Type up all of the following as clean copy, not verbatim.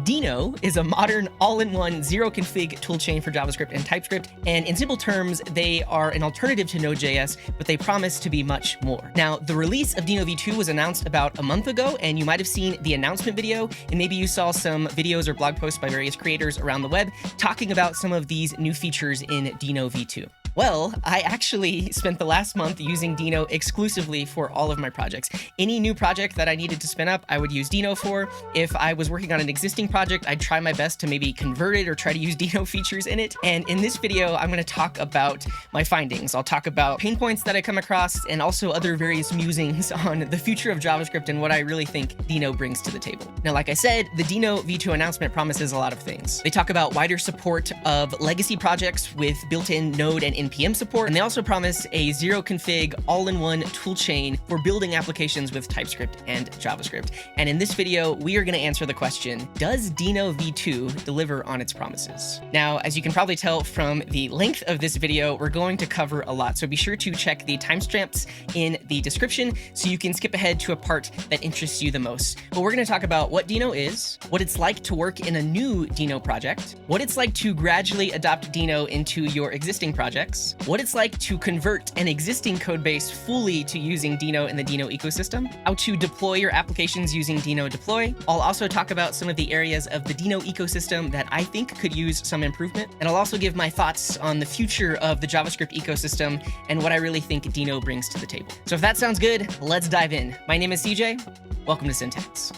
Deno is a modern all-in-one zero-config toolchain for JavaScript and TypeScript, and in simple terms, they are an alternative to Node.js, but they promise to be much more. Now, the release of Deno v2 was announced about a month ago, and you might have seen the announcement video, and maybe you saw some videos or blog posts by various creators around the web talking about some of these new features in Deno v2. Well, I actually spent the last month using Deno exclusively for all of my projects. Any new project that I needed to spin up, I would use Deno for. If I was working on an existing project, I'd try my best to maybe convert it or try to use Deno features in it. And in this video, I'm going to talk about my findings. I'll talk about pain points that I come across and also other various musings on the future of JavaScript and what I really think Deno brings to the table. Now, like I said, the Deno v2 announcement promises a lot of things. They talk about wider support of legacy projects with built-in Node and NPM support, and they also promise a zero-config, all-in-one toolchain for building applications with TypeScript and JavaScript. And in this video, we are going to answer the question, does Deno v2 deliver on its promises? Now, as you can probably tell from the length of this video, we're going to cover a lot, so be sure to check the timestamps in the description so you can skip ahead to a part that interests you the most. But we're going to talk about what Deno is, what it's like to work in a new Deno project, what it's like to gradually adopt Deno into your existing projects, what it's like to convert an existing code base fully to using Deno in the Deno ecosystem, how to deploy your applications using Deno deploy. I'll also talk about some of the areas of the Deno ecosystem that I think could use some improvement. And I'll also give my thoughts on the future of the JavaScript ecosystem and what I really think Deno brings to the table. So if that sounds good, let's dive in. My name is CJ. Welcome to Syntax.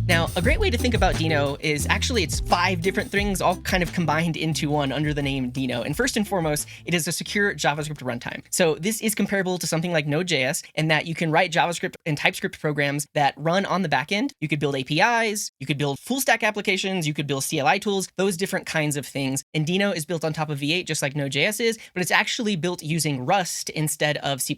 Now, a great way to think about Deno is actually it's 5 different things all kind of combined into one under the name Deno. And first and foremost, it is a secure JavaScript runtime. So this is comparable to something like Node.js in that you can write JavaScript and TypeScript programs that run on the backend. You could build APIs, you could build full stack applications, you could build CLI tools, those different kinds of things. And Deno is built on top of V8 just like Node.js is, but it's actually built using Rust instead of C++.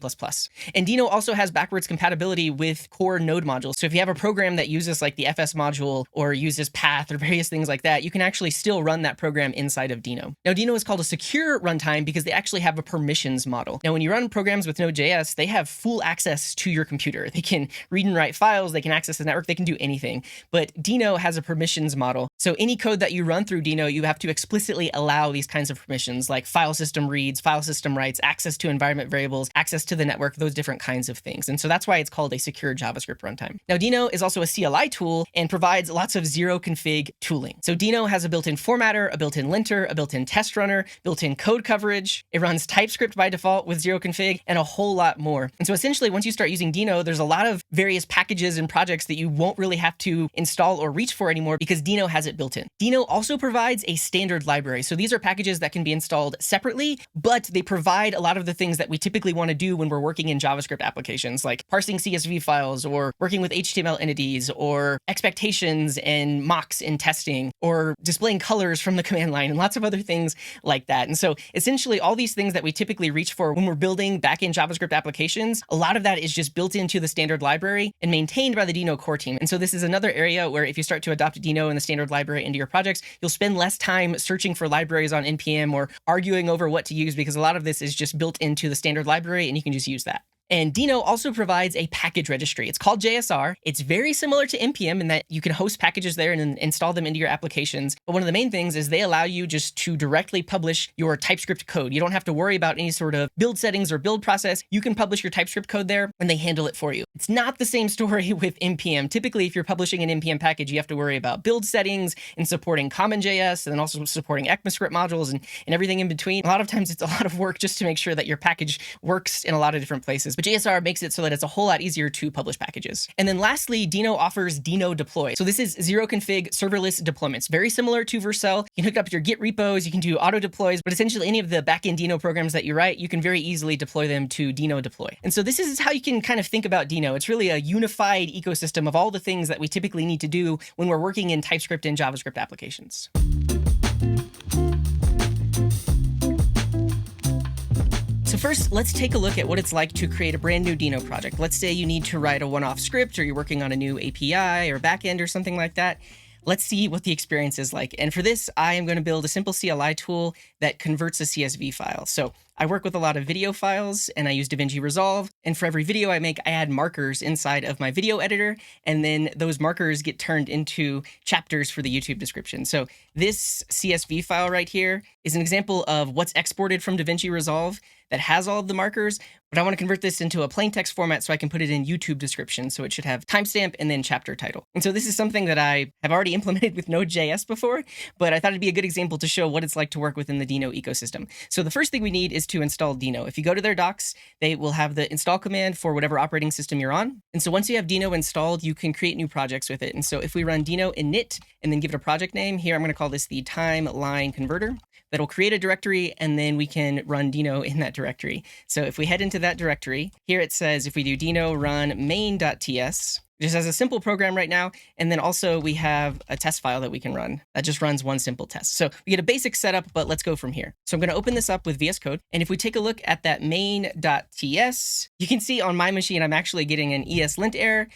And Deno also has backwards compatibility with core Node modules. So if you have a program that uses like the FS module or uses path or various things like that, you can actually still run that program inside of Deno. Now, Deno is called a secure runtime because they actually have a permissions model. Now, when you run programs with Node.js, they have full access to your computer. They can read and write files, they can access the network, they can do anything. But Deno has a permissions model. So any code that you run through Deno, you have to explicitly allow these kinds of permissions like file system reads, file system writes, access to environment variables, access to the network, those different kinds of things. And so that's why it's called a secure JavaScript runtime. Now, Deno is also a CLI tool and provides lots of zero config tooling. So Deno has a built-in formatter, a built-in linter, a built-in test runner, built-in code coverage. It runs TypeScript by default with zero config and a whole lot more. And so essentially, once you start using Deno, there's a lot of various packages and projects that you won't really have to install or reach for anymore because Deno has it built in. Deno also provides a standard library. So these are packages that can be installed separately, but they provide a lot of the things that we typically want to do when we're working in JavaScript applications, like parsing CSV files or working with HTML entities or expectations and mocks in testing or displaying colors from the command line and lots of other things like that. And so essentially all these things that we typically reach for when we're building backend JavaScript applications, a lot of that is just built into the standard library and maintained by the Deno core team. And so this is another area where if you start to adopt Deno and the standard library into your projects, you'll spend less time searching for libraries on NPM or arguing over what to use because a lot of this is just built into the standard library and you can just use that. And Deno also provides a package registry. It's called JSR. It's very similar to NPM in that you can host packages there and install them into your applications. But one of the main things is they allow you just to directly publish your TypeScript code. You don't have to worry about any sort of build settings or build process. You can publish your TypeScript code there and they handle it for you. It's not the same story with NPM. Typically, if you're publishing an NPM package, you have to worry about build settings and supporting CommonJS and then also supporting ECMAScript modules and everything in between. A lot of times it's a lot of work just to make sure that your package works in a lot of different places. But JSR makes it so that it's a whole lot easier to publish packages. And then lastly, Deno offers Deno deploy. So this is zero config serverless deployments, very similar to Vercel. You can hook up your Git repos, you can do auto deploys, but essentially any of the backend Deno programs that you write, you can very easily deploy them to Deno deploy. And so this is how you can kind of think about Deno. It's really a unified ecosystem of all the things that we typically need to do when we're working in TypeScript and JavaScript applications. So first, let's take a look at what it's like to create a brand new Deno project. Let's say you need to write a one-off script or you're working on a new API or backend or something like that. Let's see what the experience is like. And for this, I am going to build a simple CLI tool that converts a CSV file. So I work with a lot of video files and I use DaVinci Resolve. And for every video I make, I add markers inside of my video editor. And then those markers get turned into chapters for the YouTube description. So this CSV file right here is an example of what's exported from DaVinci Resolve that has all of the markers, but I want to convert this into a plain text format so I can put it in YouTube description. So it should have timestamp and then chapter title. And so this is something that I have already implemented with Node.js before, but I thought it'd be a good example to show what it's like to work within the Deno ecosystem. So the first thing we need is to install Deno. If you go to their docs, they will have the install command for whatever operating system you're on. And so once you have Deno installed, you can create new projects with it. And so if we run Deno init and then give it a project name, here I'm going to call this the timeline converter. That'll create a directory, and then we can run Deno in that directory. So if we head into that directory, here it says if we do Deno run main.ts, just as a simple program right now, and then also we have a test file that we can run that just runs one simple test. So we get a basic setup, but let's go from here. So I'm going to open this up with VS Code, and if we take a look at that main.ts, you can see on my machine I'm actually getting an ESLint error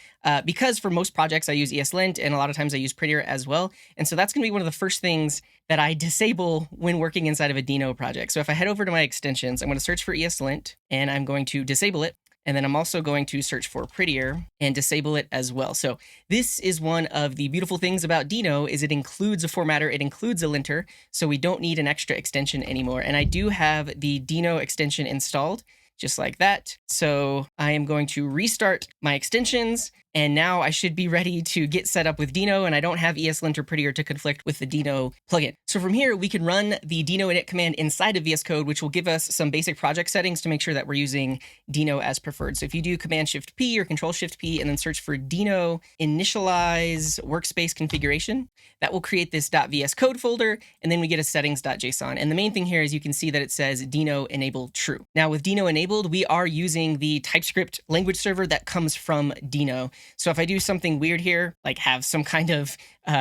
because for most projects I use ESLint, and a lot of times I use Prettier as well. And so that's going to be one of the first things that I disable when working inside of a Deno project. So if I head over to my extensions, I'm going to search for ESLint, and I'm going to disable it. And then I'm also going to search for Prettier and disable it as well. So this is one of the beautiful things about Deno is it includes a formatter, it includes a linter, so we don't need an extra extension anymore. And I do have the Deno extension installed, just like that. So I am going to restart my extensions, and now I should be ready to get set up with Deno, and I don't have ESLint or Prettier to conflict with the Deno plugin. So from here, we can run the Deno init command inside of VS Code, which will give us some basic project settings to make sure that we're using Deno as preferred. So if you do Command-Shift-P or Control-Shift-P and then search for Deno initialize workspace configuration, that will create this .vs code folder, and then we get a settings.json. And the main thing here is you can see that it says Deno enable true. Now with Deno enabled, we are using the TypeScript language server that comes from Deno. So if I do something weird here, like have some kind of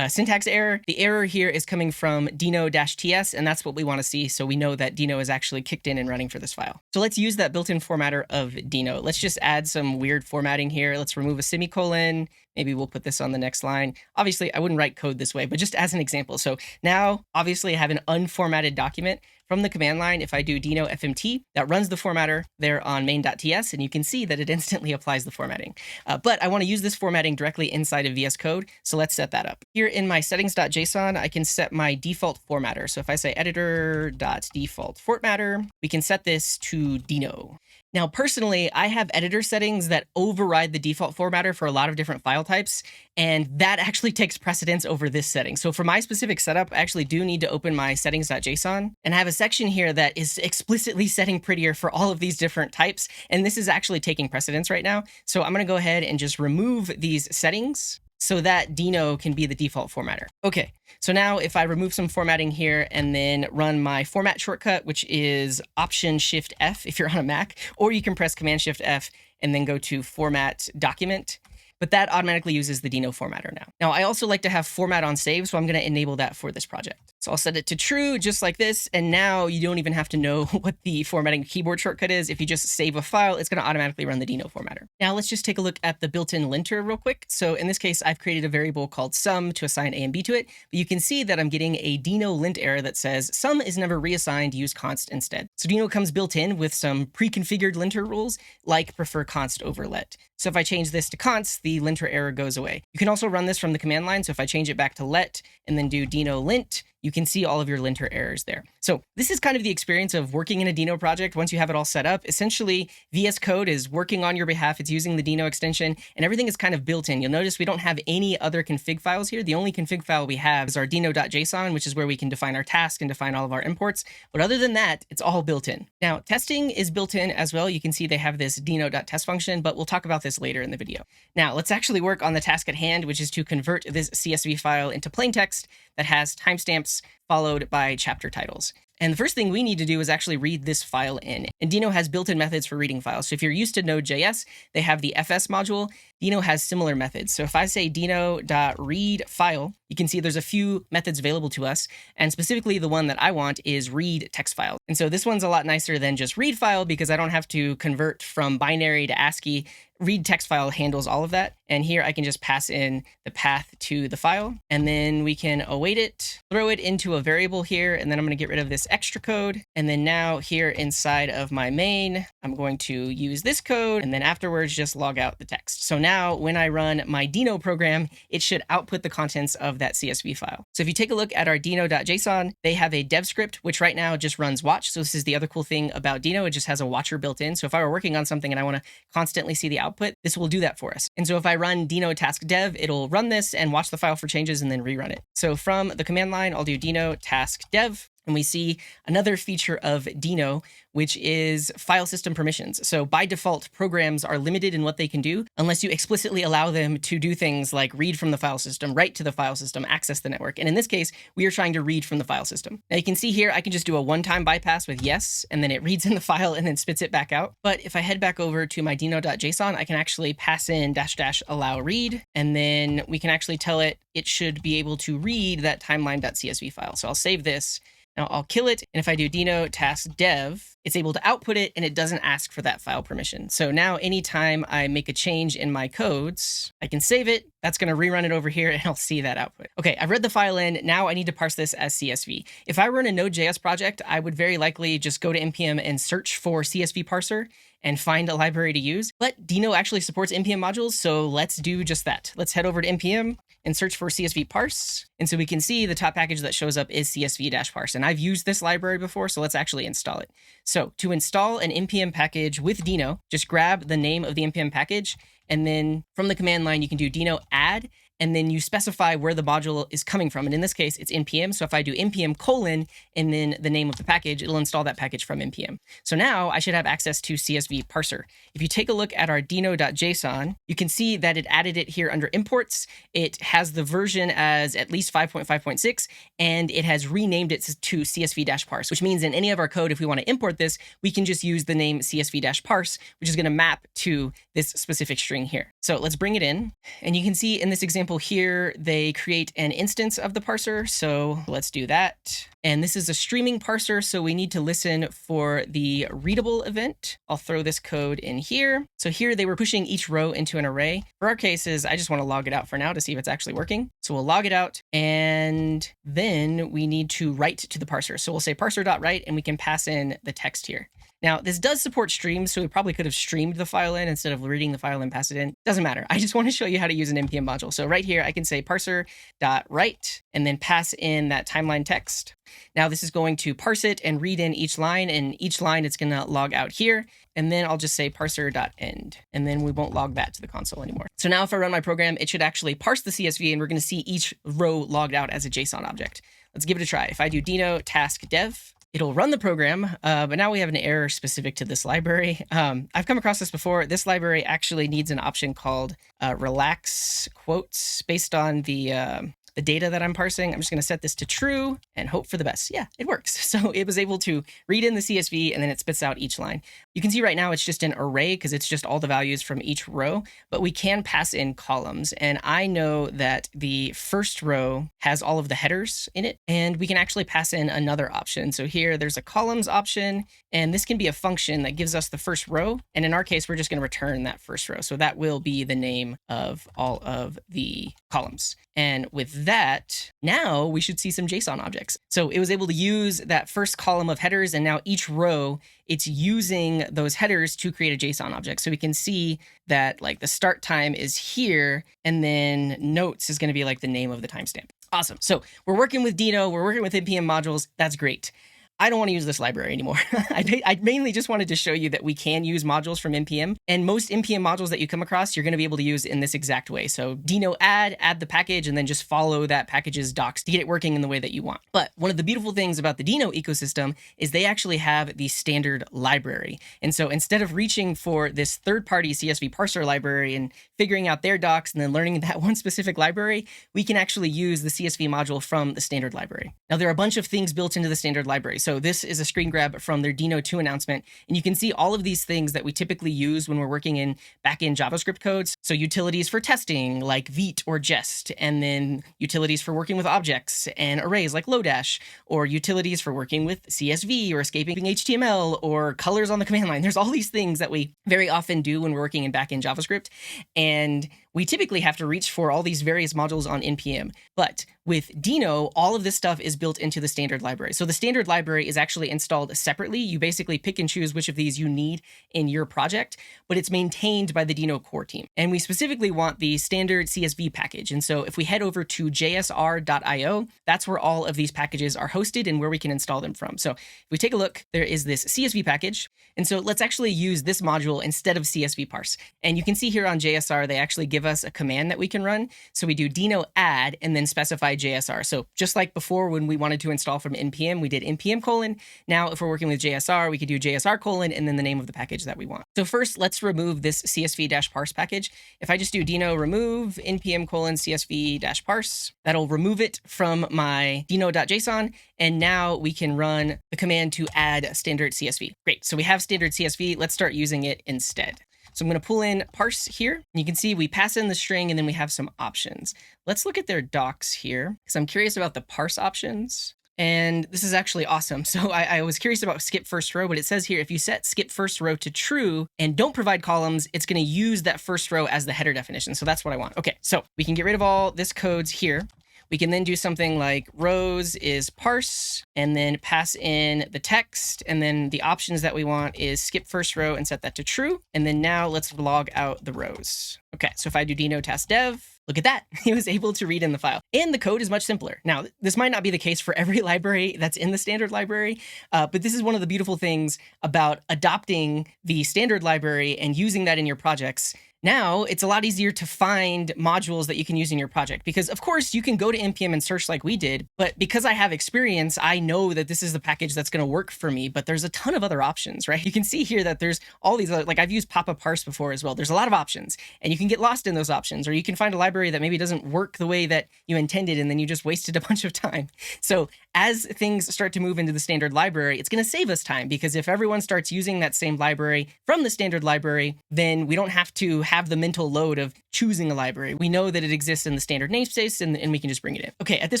syntax error, the error here is coming from deno-ts, and that's what we want to see. So we know that Deno is actually kicked in and running for this file. So let's use that built-in formatter of Deno. Let's just add some weird formatting here. Let's remove a semicolon. Maybe we'll put this on the next line. Obviously, I wouldn't write code this way, but just as an example. So now, obviously, I have an unformatted document. From the command line, if I do Deno fmt, that runs the formatter there on main.ts, and you can see that it instantly applies the formatting. But I want to use this formatting directly inside of VS Code, so let's set that up. Here in my settings.json, I can set my default formatter. So if I say editor.default formatter, we can set this to Deno. Now, personally, I have editor settings that override the default formatter for a lot of different file types, and that actually takes precedence over this setting. So for my specific setup, I actually do need to open my settings.json, and I have a section here that is explicitly setting Prettier for all of these different types, and this is actually taking precedence right now. So I'm going to go ahead and just remove these settings so that Deno can be the default formatter. Okay, so now if I remove some formatting here and then run my format shortcut, which is Option-Shift-F if you're on a Mac, or you can press Command-Shift-F and then go to Format Document, but that automatically uses the Deno formatter now. Now, I also like to have format on save, so I'm going to enable that for this project. So I'll set it to true, just like this, and now you don't even have to know what the formatting keyboard shortcut is. If you just save a file, it's going to automatically run the Deno formatter. Now let's just take a look at the built-in linter real quick. So in this case, I've created a variable called sum to assign a and b to it, but you can see that I'm getting a Deno lint error that says sum is never reassigned, use const instead. So Deno comes built in with some pre-configured linter rules, like prefer const over let. So if I change this to const, the linter error goes away. You can also run this from the command line. So if I change it back to let and then do Deno lint, you can see all of your linter errors there. So this is kind of the experience of working in a Deno project. Once you have it all set up, essentially VS Code is working on your behalf. It's using the Deno extension and everything is kind of built in. You'll notice we don't have any other config files here. The only config file we have is our deno.json, which is where we can define our task and define all of our imports. But other than that, it's all built in. Now, testing is built in as well. You can see they have this deno.test function, but we'll talk about this later in the video. Now, let's actually work on the task at hand, which is to convert this CSV file into plain text that has timestamps followed by chapter titles. And the first thing we need to do is actually read this file in. And Deno has built-in methods for reading files. So if you're used to Node.js, they have the fs module. Deno has similar methods. So if I say deno.read file, you can see there's a few methods available to us. And specifically the one that I want is read text file. And so this one's a lot nicer than just read file because I don't have to convert from binary to ASCII read text file handles all of that. And here I can just pass in the path to the file, and then we can await it, throw it into a variable here, and then I'm going to get rid of this extra code. And then now here inside of my main, I'm going to use this code, and then afterwards just log out the text. So now when I run my Deno program, it should output the contents of that CSV file. So if you take a look at our Deno.json, they have a dev script, which right now just runs watch. So this is the other cool thing about Deno. It just has a watcher built in. So if I were working on something and I want to constantly see the output, this will do that for us. And so if I run deno task dev, it'll run this and watch the file for changes and then rerun it. So from the command line, I'll do deno task dev. And we see another feature of Deno, which is file system permissions. So by default, programs are limited in what they can do unless you explicitly allow them to do things like read from the file system, write to the file system, access the network. And in this case, we are trying to read from the file system. Now you can see here, I can just do a one-time bypass with yes, and then it reads in the file and then spits it back out. But if I head back over to my deno.json, I can actually pass in -- allow read, and then we can actually tell it should be able to read that timeline.csv file. So I'll save this. Now I'll kill it, and if I do deno task dev, it's able to output it, and it doesn't ask for that file permission. So now anytime I make a change in my codes, I can save it. That's going to rerun it over here, and I'll see that output. Okay, I've read the file in. Now I need to parse this as CSV. If I were in a Node.js project, I would very likely just go to npm and search for CSV parser and find a library to use. But Deno actually supports npm modules, so let's do just that. Let's head over to npm and search for csv-parse. And so we can see the top package that shows up is csv-parse. And I've used this library before, so let's actually install it. So to install an npm package with Deno, just grab the name of the npm package, and then from the command line, you can do deno add, and then you specify where the module is coming from. And in this case, it's npm. So if I do npm : and then the name of the package, it'll install that package from npm. So now I should have access to CSV parser. If you take a look at our deno.json, you can see that it added it here under imports. It has the version as at least 5.5.6, and it has renamed it to csv-parse, which means in any of our code, if we want to import this, we can just use the name csv-parse, which is going to map to this specific string here. So let's bring it in, and you can see in this example here, they create an instance of the parser. So let's do that. And this is a streaming parser, so we need to listen for the readable event. I'll throw this code in here. So here they were pushing each row into an array. For our cases, I just want to log it out for now to see if it's actually working. So we'll log it out, and then we need to write to the parser. So we'll say parser.write, and we can pass in the text here. Now, this does support streams, so we probably could have streamed the file in instead of reading the file and pass it in. Doesn't matter. I just want to show you how to use an npm module. So right here, I can say parser.write and then pass in that timeline text. Now this is going to parse it and read in each line, and each line it's going to log out here. And then I'll just say parser.end, and then we won't log that to the console anymore. So now if I run my program, it should actually parse the CSV, and we're going to see each row logged out as a JSON object. Let's give it a try. If I do deno task dev, it'll run the program, but now we have an error specific to this library. I've come across this before. This library actually needs an option called relax quotes based on the data that I'm parsing. I'm just going to set this to true and hope for the best. Yeah, it works. So it was able to read in the CSV, and then it spits out each line. You can see right now it's just an array because it's just all the values from each row, but we can pass in columns. And I know that the first row has all of the headers in it, and we can actually pass in another option. So here there's a columns option, and this can be a function that gives us the first row. And in our case, we're just going to return that first row. So that will be the name of all of the columns. And with that, now we should see some JSON objects. So it was able to use that first column of headers, and now each row, it's using those headers to create a JSON object. So we can see that like the start time is here, and then notes is going to be like the name of the timestamp. Awesome. So we're working with Deno, we're working with npm modules. That's great. I don't want to use this library anymore. I mainly just wanted to show you that we can use modules from npm, and most npm modules that you come across, you're going to be able to use in this exact way. So deno add the package, and then just follow that package's docs to get it working in the way that you want. But one of the beautiful things about the Deno ecosystem is they actually have the standard library. And so instead of reaching for this third-party CSV parser library and figuring out their docs and then learning that one specific library, we can actually use the CSV module from the standard library. Now, there are a bunch of things built into the standard library. So So this is a screen grab from their Deno 2 announcement. And you can see all of these things that we typically use when we're working in backend JavaScript codes. So utilities for testing like vite or jest, and then utilities for working with objects and arrays like Lodash, or utilities for working with CSV or escaping HTML or colors on the command line. There's all these things that we very often do when we're working in backend JavaScript. And we typically have to reach for all these various modules on NPM. But with Deno, all of this stuff is built into the standard library. So the standard library is actually installed separately. You basically pick and choose which of these you need in your project, but it's maintained by the Deno core team. And we specifically want the standard CSV package. And so if we head over to jsr.io, that's where all of these packages are hosted and where we can install them from. So if we take a look, there is this CSV package. And so let's actually use this module instead of csv-parse. And you can see here on JSR, they actually give us a command that we can run. So we do deno add and then specify JSR. So just like before, when we wanted to install from npm, we did npm:. Now, if we're working with JSR, we could do JSR: and then the name of the package that we want. So first, let's remove this csv-parse package. If I just do deno remove npm:/csv-parse, that'll remove it from my deno.json. And now we can run the command to add standard CSV. Great. So we have standard CSV. Let's start using it instead. So I'm going to pull in parse here. You can see we pass in the string and then we have some options. Let's look at their docs here because I'm curious about the parse options. And this is actually awesome. So I was curious about skip first row, but it says here, if you set skip first row to true and don't provide columns, it's going to use that first row as the header definition. So that's what I want. Okay, so we can get rid of all this codes here. We can then do something like rows is parse and then pass in the text. And then the options that we want is skip first row and set that to true. And then now let's log out the rows. Okay, so if I do deno task dev, look at that. He was able to read in the file. And the code is much simpler. Now, this might not be the case for every library that's in the standard library, but this is one of the beautiful things about adopting the standard library and using that in your projects. Now, it's a lot easier to find modules that you can use in your project because, of course, you can go to NPM and search like we did. But because I have experience, I know that this is the package that's going to work for me. But there's a ton of other options, right? You can see here that there's all these other, like I've used Papa Parse before as well. There's a lot of options and you can get lost in those options, or you can find a library that maybe doesn't work the way that you intended and then you just wasted a bunch of time. So as things start to move into the standard library, it's going to save us time because if everyone starts using that same library from the standard library, then we don't have to have the mental load of choosing a library. We know that it exists in the standard namespace and we can just bring it in. Okay, at this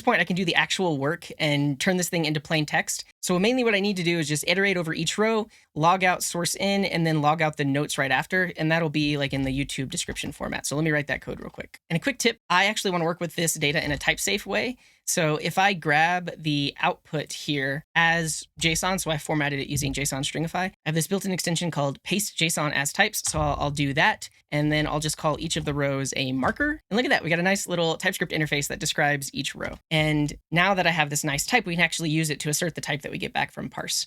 point, I can do the actual work and turn this thing into plain text. So mainly what I need to do is just iterate over each row, log out source in, and then log out the notes right after. And that'll be like in the YouTube description format. So let me write that code real quick. And a quick tip, I actually want to work with this data in a type safe way. So if I grab the output here as JSON, so I formatted it using JSON stringify, I have this built-in extension called paste JSON as types. So I'll do that. And then I'll just call each of the rows a marker. And look at that. We got a nice little TypeScript interface that describes each row. And now that I have this nice type, we can actually use it to assert the type that we get back from parse.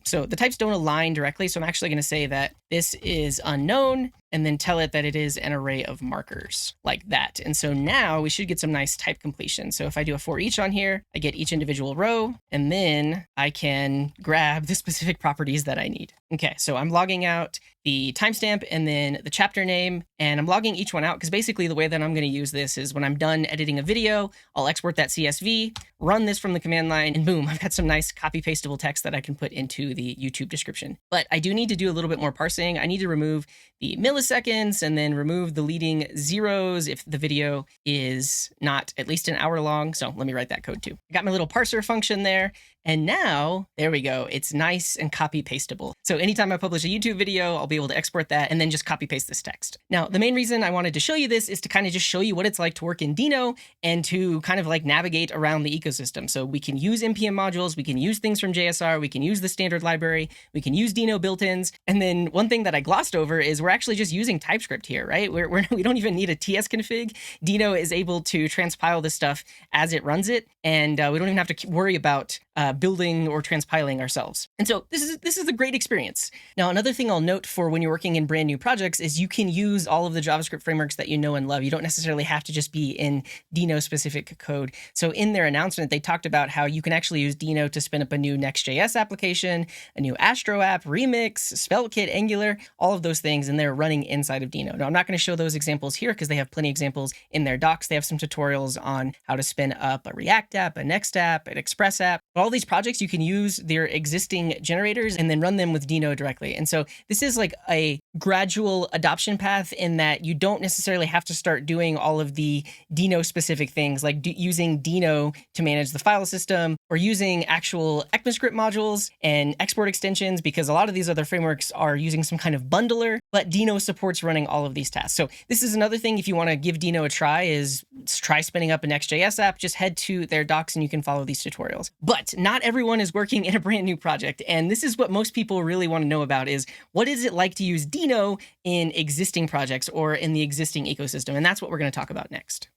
So the types don't align directly. So I'm actually going to say that this is unknown and then tell it that it is an array of markers like that. And so now we should get some nice type completion. So if I do a for each on here, I get each individual row, and then I can grab the specific properties that I need. Okay, so I'm logging out the timestamp and then the chapter name, and I'm logging each one out because basically the way that I'm going to use this is when I'm done editing a video, I'll export that CSV, run this from the command line, and boom, I've got some nice copy pastable text that I can put into the YouTube description. But I do need to do a little bit more parsing. I need to remove the milliseconds and then remove the leading zeros if the video is not at least an hour long. So let me write that code too. I got my little parser function there. And now, there we go. It's nice and copy pastable. So anytime I publish a YouTube video, I'll be able to export that and then just copy paste this text. Now, the main reason I wanted to show you this is to kind of just show you what it's like to work in Deno and to kind of like navigate around the ecosystem. So we can use NPM modules, we can use things from JSR, we can use the standard library, we can use Deno built-ins. And then one thing that I glossed over is we're actually just using TypeScript here, right? We don't even need a TS config. Deno is able to transpile this stuff as it runs it. And we don't even have to worry about building or transpiling ourselves. And so this is a great experience. Now, another thing I'll note for when you're working in brand new projects is you can use all of the JavaScript frameworks that you know and love. You don't necessarily have to just be in Deno specific code. So in their announcement, they talked about how you can actually use Deno to spin up a new next.js application, a new Astro app, Remix, Svelte-kit, Angular, all of those things, and they're running inside of Deno. Now, I'm not going to show those examples here because they have plenty of examples in their docs. They have some tutorials on how to spin up a React app, a Next app, an Express app, All these projects, you can use their existing generators and then run them with Deno directly. And so this is like a gradual adoption path in that you don't necessarily have to start doing all of the Deno specific things like using Deno to manage the file system or using actual ECMAScript modules and export extensions, because a lot of these other frameworks are using some kind of bundler, but Deno supports running all of these tasks. So this is another thing, if you want to give Deno a try, is try spinning up a next.js app. Just head to their docs and you can follow these tutorials. But not everyone is working in a brand new project. And this is what most people really want to know about, is what is it like to use Deno in existing projects or in the existing ecosystem? And that's what we're going to talk about next.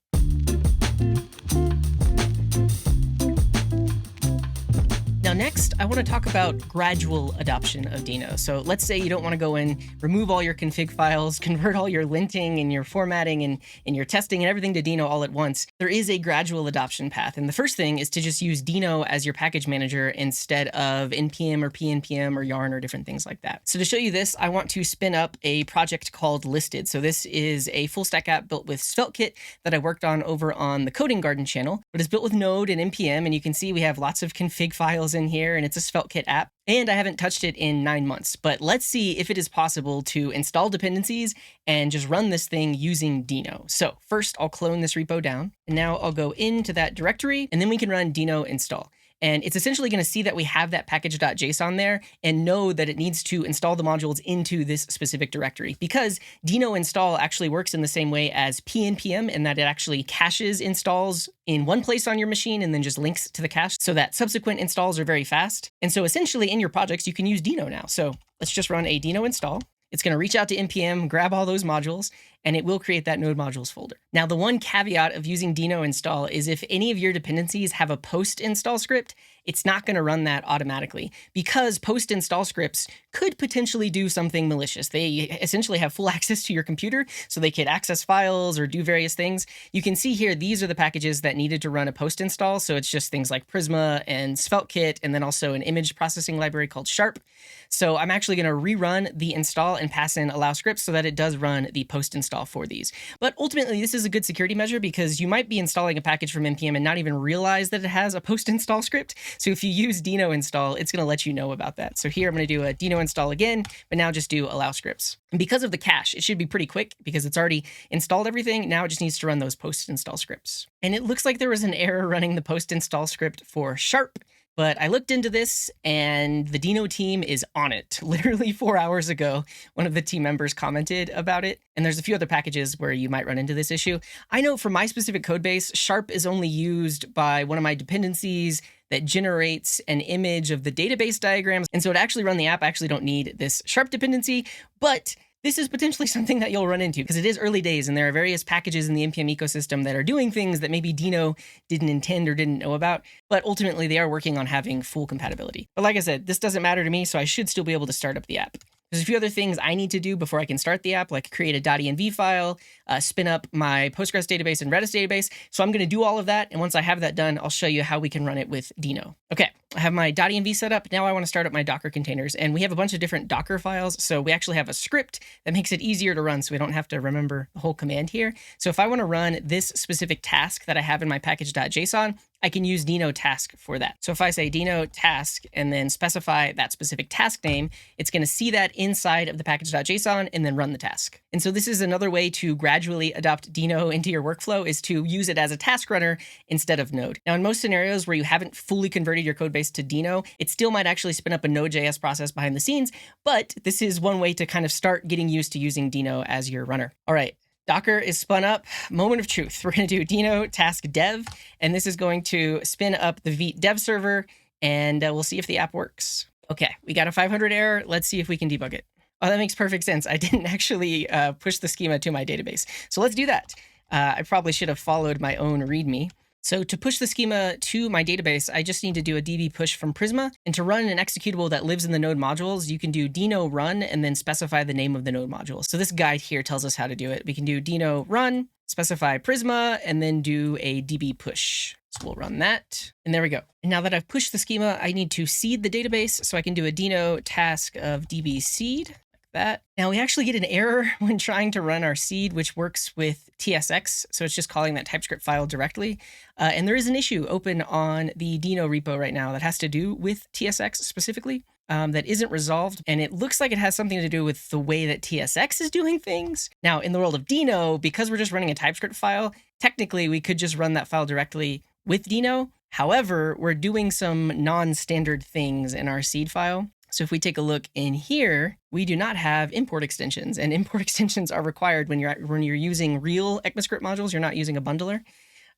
Now, next, I want to talk about gradual adoption of Deno. So let's say you don't want to go in, remove all your config files, convert all your linting and your formatting and your testing and everything to Deno all at once. There is a gradual adoption path. And the first thing is to just use Deno as your package manager instead of npm or pnpm or yarn or different things like that. So to show you this, I want to spin up a project called Listed. So this is a full stack app built with Svelte-kit that I worked on over on the Coding Garden channel, but it's built with Node and npm. And you can see we have lots of config files in here, and it's a Svelte-kit app, and I haven't touched it in 9 months. But let's see if it is possible to install dependencies and just run this thing using Deno. So first I'll clone this repo down, and now I'll go into that directory, and then we can run Deno install. And it's essentially going to see that we have that package.json there and know that it needs to install the modules into this specific directory, because Deno install actually works in the same way as pnpm in that it actually caches installs in one place on your machine and then just links to the cache so that subsequent installs are very fast. And so essentially in your projects, you can use Deno now. So let's just run a Deno install. It's going to reach out to npm, grab all those modules, and it will create that node modules folder. Now, the one caveat of using Deno install is if any of your dependencies have a post install script, it's not going to run that automatically, because post install scripts could potentially do something malicious. They essentially have full access to your computer, so they could access files or do various things. You can see here, these are the packages that needed to run a post install. So it's just things like Prisma and Svelte-kit, and then also an image processing library called Sharp. So I'm actually going to rerun the install and pass in allow scripts so that it does run the post install for these. But ultimately, this is a good security measure, because you might be installing a package from npm and not even realize that it has a post install script. So if you use Deno install, it's going to let you know about that. So here I'm going to do a Deno install again, but now just do allow scripts. And because of the cache, it should be pretty quick because it's already installed everything. Now it just needs to run those post install scripts. And it looks like there was an error running the post install script for Sharp. But I looked into this and the Deno team is on it. Literally 4 hours ago, one of the team members commented about it. And there's a few other packages where you might run into this issue. I know for my specific code base, Sharp is only used by one of my dependencies that generates an image of the database diagrams. And so to actually run the app, I actually don't need this Sharp dependency, but this is potentially something that you'll run into because it is early days and there are various packages in the npm ecosystem that are doing things that maybe Deno didn't intend or didn't know about, but ultimately they are working on having full compatibility. But like I said, this doesn't matter to me, so I should still be able to start up the app. There's a few other things I need to do before I can start the app, like create a .env file, spin up my Postgres database and Redis database. So I'm going to do all of that. And once I have that done, I'll show you how we can run it with Deno. Okay, I have my .env set up. Now I want to start up my Docker containers. And we have a bunch of different Docker files. So we actually have a script that makes it easier to run so we don't have to remember the whole command here. So if I want to run this specific task that I have in my package.json, I can use Deno task for that. So if I say Deno task and then specify that specific task name, it's going to see that inside of the package.json and then run the task. And so this is another way to gradually adopt Deno into your workflow, is to use it as a task runner instead of Node. Now, in most scenarios where you haven't fully converted your code base to Deno, it still might actually spin up a Node.js process behind the scenes, but this is one way to kind of start getting used to using Deno as your runner. All right. Docker is spun up. Moment of truth. We're going to do Deno task dev, and this is going to spin up the vite dev server, and we'll see if the app works. Okay, we got a 500 error. Let's see if we can debug it. Oh, that makes perfect sense. I didn't actually push the schema to my database. So let's do that. I probably should have followed my own README. So to push the schema to my database, I just need to do a db push from Prisma. And to run an executable that lives in the node modules, you can do Deno run and then specify the name of the node module. So this guide here tells us how to do it. We can do Deno run, specify Prisma, and then do a db push. So we'll run that. And there we go. And now that I've pushed the schema, I need to seed the database. So I can do a Deno task of db seed like that. Now we actually get an error when trying to run our seed, which works with TSX. So it's just calling that TypeScript file directly. And there is an issue open on the Deno repo right now that has to do with TSX specifically. That isn't resolved, and it looks like it has something to do with the way that TSX is doing things. Now, in the world of Deno, because we're just running a TypeScript file, technically we could just run that file directly with Deno. However, we're doing some non-standard things in our seed file. So if we take a look in here, we do not have import extensions, and import extensions are required when you're using real ECMAScript modules. You're not using a bundler.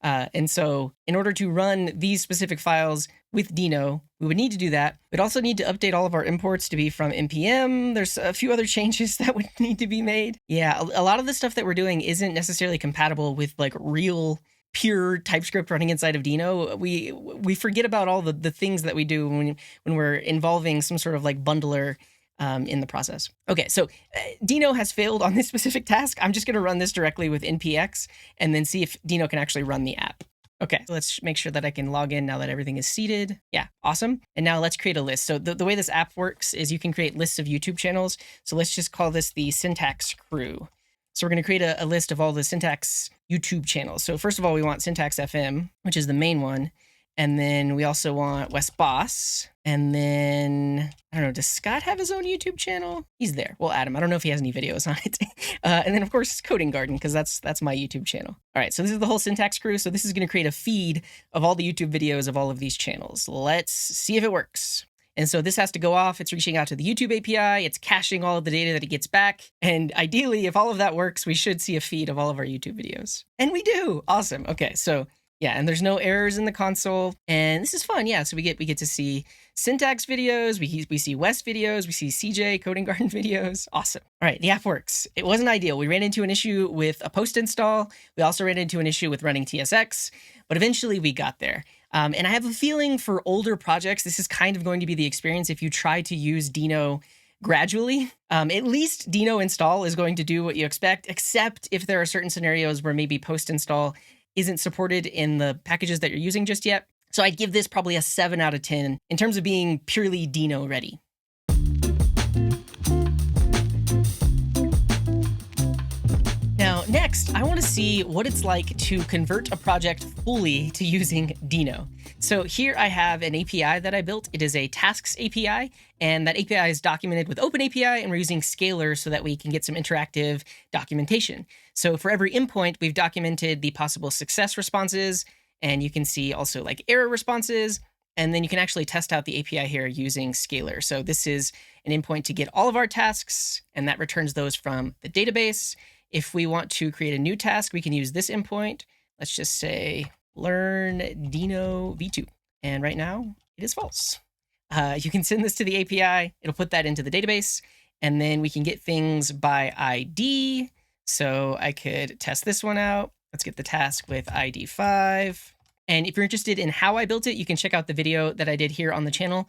And so in order to run these specific files with Deno, we would need to do that. We'd also need to update all of our imports to be from npm. There's a few other changes that would need to be made. Yeah, a lot of the stuff that we're doing isn't necessarily compatible with like real pure TypeScript running inside of Deno. We forget about all the things that we do when we're involving some sort of like bundler in the process. Okay, so Deno has failed on this specific task. I'm just going to run this directly with npx and then see if Deno can actually run the app. Okay, so let's make sure that I can log in now that everything is seated. Yeah, awesome. And now let's create a list. So the way this app works is you can create lists of YouTube channels. So let's just call this the syntax crew. So we're going to create a list of all the syntax YouTube channels. So first of all, we want syntax FM, which is the main one. And then we also want Wes Boss. And then, I don't know, does Scott have his own YouTube channel? He's there. We'll add him. I don't know if he has any videos on it. And then, of course, Coding Garden, because that's my YouTube channel. All right, so this is the whole syntax crew. So this is going to create a feed of all the YouTube videos of all of these channels. Let's see if it works. And so this has to go off. It's reaching out to the YouTube API. It's caching all of the data that it gets back. And ideally, if all of that works, we should see a feed of all of our YouTube videos. And we do. Awesome. Okay, so yeah, and there's no errors in the console. And this is fun. Yeah, so we get to see syntax videos. We see Wes videos. We see CJ Coding Garden videos. Awesome. All right, the app works. It wasn't ideal. We ran into an issue with a post install. We also ran into an issue with running TSX, but eventually we got there. And I have a feeling for older projects, this is kind of going to be the experience if you try to use Deno gradually. At least Deno install is going to do what you expect, except if there are certain scenarios where maybe post install isn't supported in the packages that you're using just yet. So I'd give this probably a 7 out of 10 in terms of being purely Deno ready. Now, next, I want to see what it's like to convert a project fully to using Deno. So here I have an API that I built. It is a tasks API, and that API is documented with OpenAPI, and we're using Scalar so that we can get some interactive documentation. So for every endpoint, we've documented the possible success responses, and you can see also like error responses, and then you can actually test out the API here using Scalar. So this is an endpoint to get all of our tasks, and that returns those from the database. If we want to create a new task, we can use this endpoint. Let's just say learn Deno v2. And right now it is false. You can send this to the API. It'll put that into the database. And then we can get things by ID. So I could test this one out. Let's get the task with ID 5. And if you're interested in how I built it, you can check out the video that I did here on the channel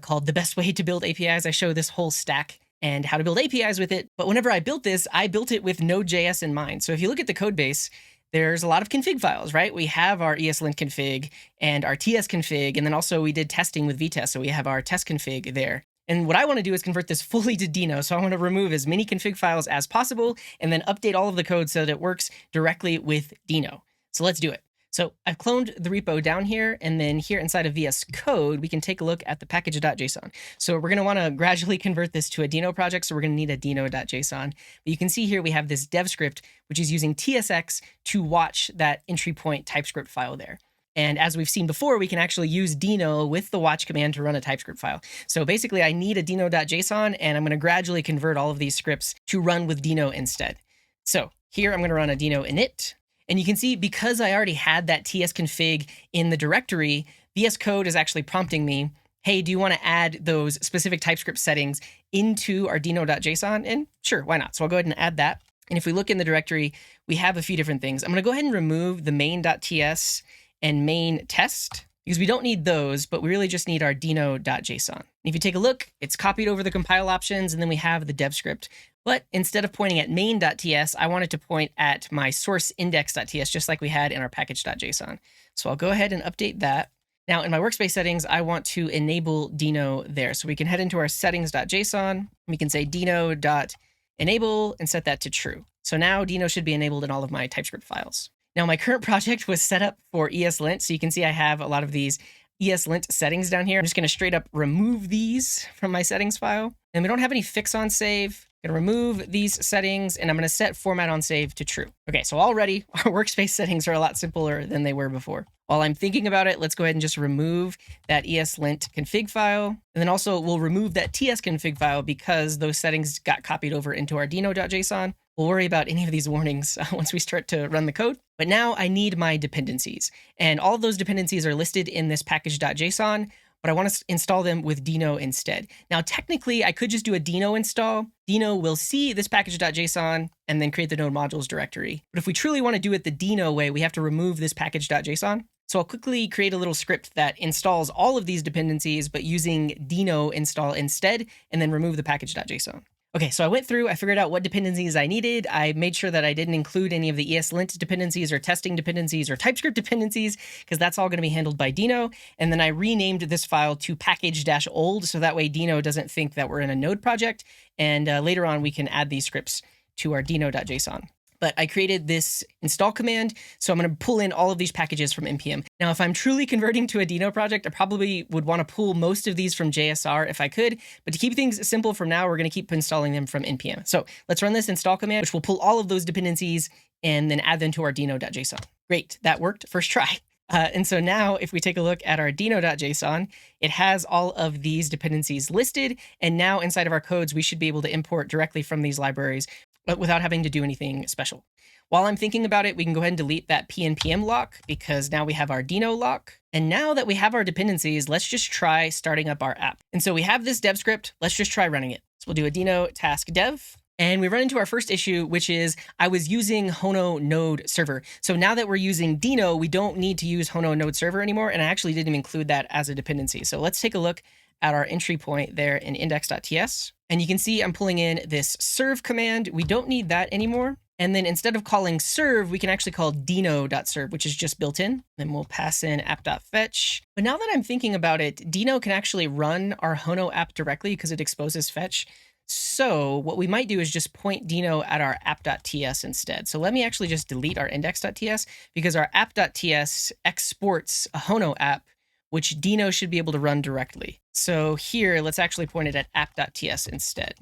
called The Best Way to Build APIs. I show this whole stack and how to build APIs with it. But whenever I built this, I built it with Node.js in mind. So if you look at the code base, there's a lot of config files, right? We have our ESLint config and our TS config, and then also we did testing with vite, so we have our test config there. And what I want to do is convert this fully to Deno. So I want to remove as many config files as possible and then update all of the code so that it works directly with Deno. So let's do it. So I've cloned the repo down here, and then here inside of VS Code, we can take a look at the package.json. So we're going to want to gradually convert this to a Deno project, so we're going to need a deno.json. But you can see here we have this dev script, which is using TSX to watch that entrypoint TypeScript file there. And as we've seen before, we can actually use Deno with the watch command to run a TypeScript file. So basically, I need a deno.json, and I'm going to gradually convert all of these scripts to run with Deno instead. So here I'm going to run a Deno init. And you can see, because I already had that TS config in the directory, VS Code is actually prompting me, hey, do you want to add those specific TypeScript settings into our deno.json? And sure, why not? So I'll go ahead and add that. And if we look in the directory, we have a few different things. I'm going to go ahead and remove the main.ts and main test, because we don't need those, but we really just need our deno.json. If you take a look, it's copied over the compile options, and then we have the dev script. But instead of pointing at main.ts, I want it to point at my source index.ts, just like we had in our package.json. So I'll go ahead and update that. Now in my workspace settings, I want to enable Deno there. So we can head into our settings.json. We can say Deno.enable and set that to true. So now Deno should be enabled in all of my TypeScript files. Now my current project was set up for ESLint. So you can see I have a lot of these ESLint settings down here. I'm just going to straight up remove these from my settings file. And we don't have any fix on save. I'm going to remove these settings and I'm going to set format on save to true. Okay, so already our workspace settings are a lot simpler than they were before. While I'm thinking about it, let's go ahead and just remove that ESLint config file. And then also we'll remove that TS config file because those settings got copied over into our Deno.json. We'll worry about any of these warnings once we start to run the code. But now I need my dependencies. And all of those dependencies are listed in this package.json, but I want to install them with Deno instead. Now, technically, I could just do a Deno install. Deno will see this package.json and then create the node modules directory. But if we truly want to do it the Deno way, we have to remove this package.json. So I'll quickly create a little script that installs all of these dependencies, but using Deno install instead, and then remove the package.json. Okay, so I went through, I figured out what dependencies I needed. I made sure that I didn't include any of the ESLint dependencies or testing dependencies or TypeScript dependencies, because that's all going to be handled by Deno. And then I renamed this file to package-old, so that way Deno doesn't think that we're in a node project. And later on, we can add these scripts to our Deno.json. But I created this install command, so I'm going to pull in all of these packages from npm. Now, if I'm truly converting to a Deno project, I probably would want to pull most of these from JSR if I could. But to keep things simple from now, we're going to keep installing them from npm. So let's run this install command, which will pull all of those dependencies and then add them to our Deno.json. Great, that worked. First try. And so now if we take a look at our Deno.json, it has all of these dependencies listed. And now inside of our codes, we should be able to import directly from these libraries, but without having to do anything special. While I'm thinking about it, we can go ahead and delete that pnpm lock because now we have our Deno lock. And now that we have our dependencies, let's just try starting up our app. And so we have this dev script. Let's just try running it. So we'll do a Deno task dev. And we run into our first issue, which is I was using Hono node server. So now that we're using Deno, we don't need to use Hono node server anymore. And I actually didn't include that as a dependency. So let's take a look at our entry point there in index.ts. And you can see I'm pulling in this serve command. We don't need that anymore. And then instead of calling serve, we can actually call deno.serve, which is just built in. Then we'll pass in app.fetch. But now that I'm thinking about it, Deno can actually run our Hono app directly because it exposes fetch. So what we might do is just point Deno at our app.ts instead. So let me actually just delete our index.ts because our app.ts exports a Hono app, which Deno should be able to run directly. So here, let's actually point it at app.ts instead.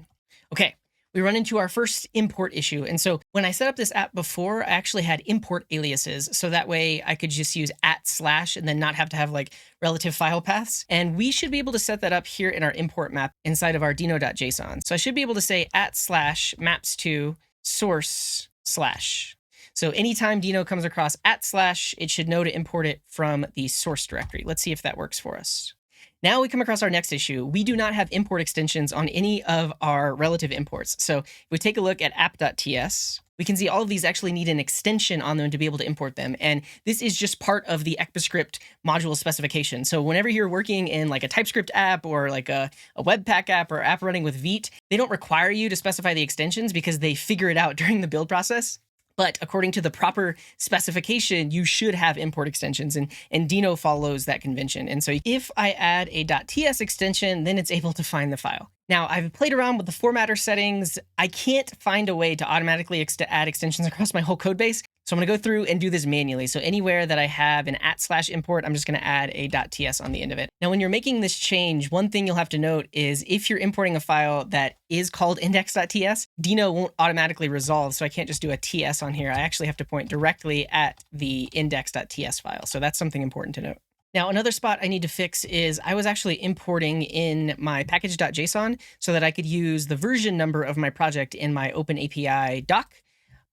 Okay, we run into our first import issue. And so when I set up this app before, I actually had import aliases. So that way I could just use @ and then not have to have like relative file paths. And we should be able to set that up here in our import map inside of our Deno.json. So I should be able to say @ maps to source /. So anytime Deno comes across @/, it should know to import it from the source directory. Let's see if that works for us. Now we come across our next issue. We do not have import extensions on any of our relative imports. So if we take a look at app.ts, we can see all of these actually need an extension on them to be able to import them. And this is just part of the ECMAScript module specification. So whenever you're working in like a TypeScript app or like a Webpack app or app running with Vite, they don't require you to specify the extensions because they figure it out during the build process. But according to the proper specification, you should have import extensions, and Deno follows that convention. And so if I add a .ts extension, then it's able to find the file. Now, I've played around with the formatter settings. I can't find a way to automatically add extensions across my whole code base. So I'm going to go through and do this manually. So anywhere that I have an @ import, I'm just going to add a .ts on the end of it. Now, when you're making this change, one thing you'll have to note is if you're importing a file that is called index.ts, Deno won't automatically resolve. So I can't just do a ts on here. I actually have to point directly at the index.ts file. So that's something important to note. Now, another spot I need to fix is I was actually importing in my package.json so that I could use the version number of my project in my OpenAPI doc.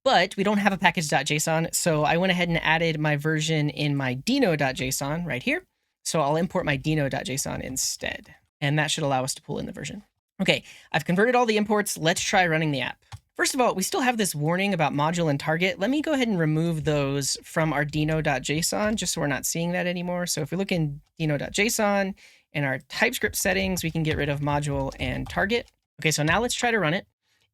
But we don't have a package.json, so I went ahead and added my version in my Deno.json right here. So I'll import my Deno.json instead, and that should allow us to pull in the version. Okay, I've converted all the imports. Let's try running the app. First of all, we still have this warning about module and target. Let me go ahead and remove those from our Deno.json, just so we're not seeing that anymore. So if we look in Deno.json and our TypeScript settings, we can get rid of module and target. Okay, so now let's try to run it.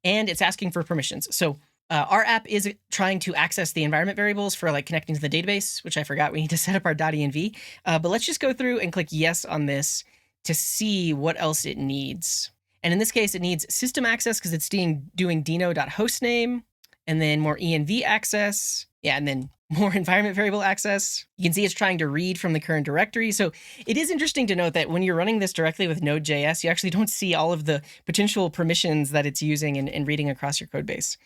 And it's asking for permissions. So Our app is trying to access the environment variables for like connecting to the database, which I forgot we need to set up our .env. But let's just go through and click yes on this to see what else it needs. And in this case, it needs system access because it's doing deno.hostname, and then more env access. Yeah, and then more environment variable access. You can see it's trying to read from the current directory. So it is interesting to note that when you're running this directly with Node.js, you actually don't see all of the potential permissions that it's using and reading across your code base.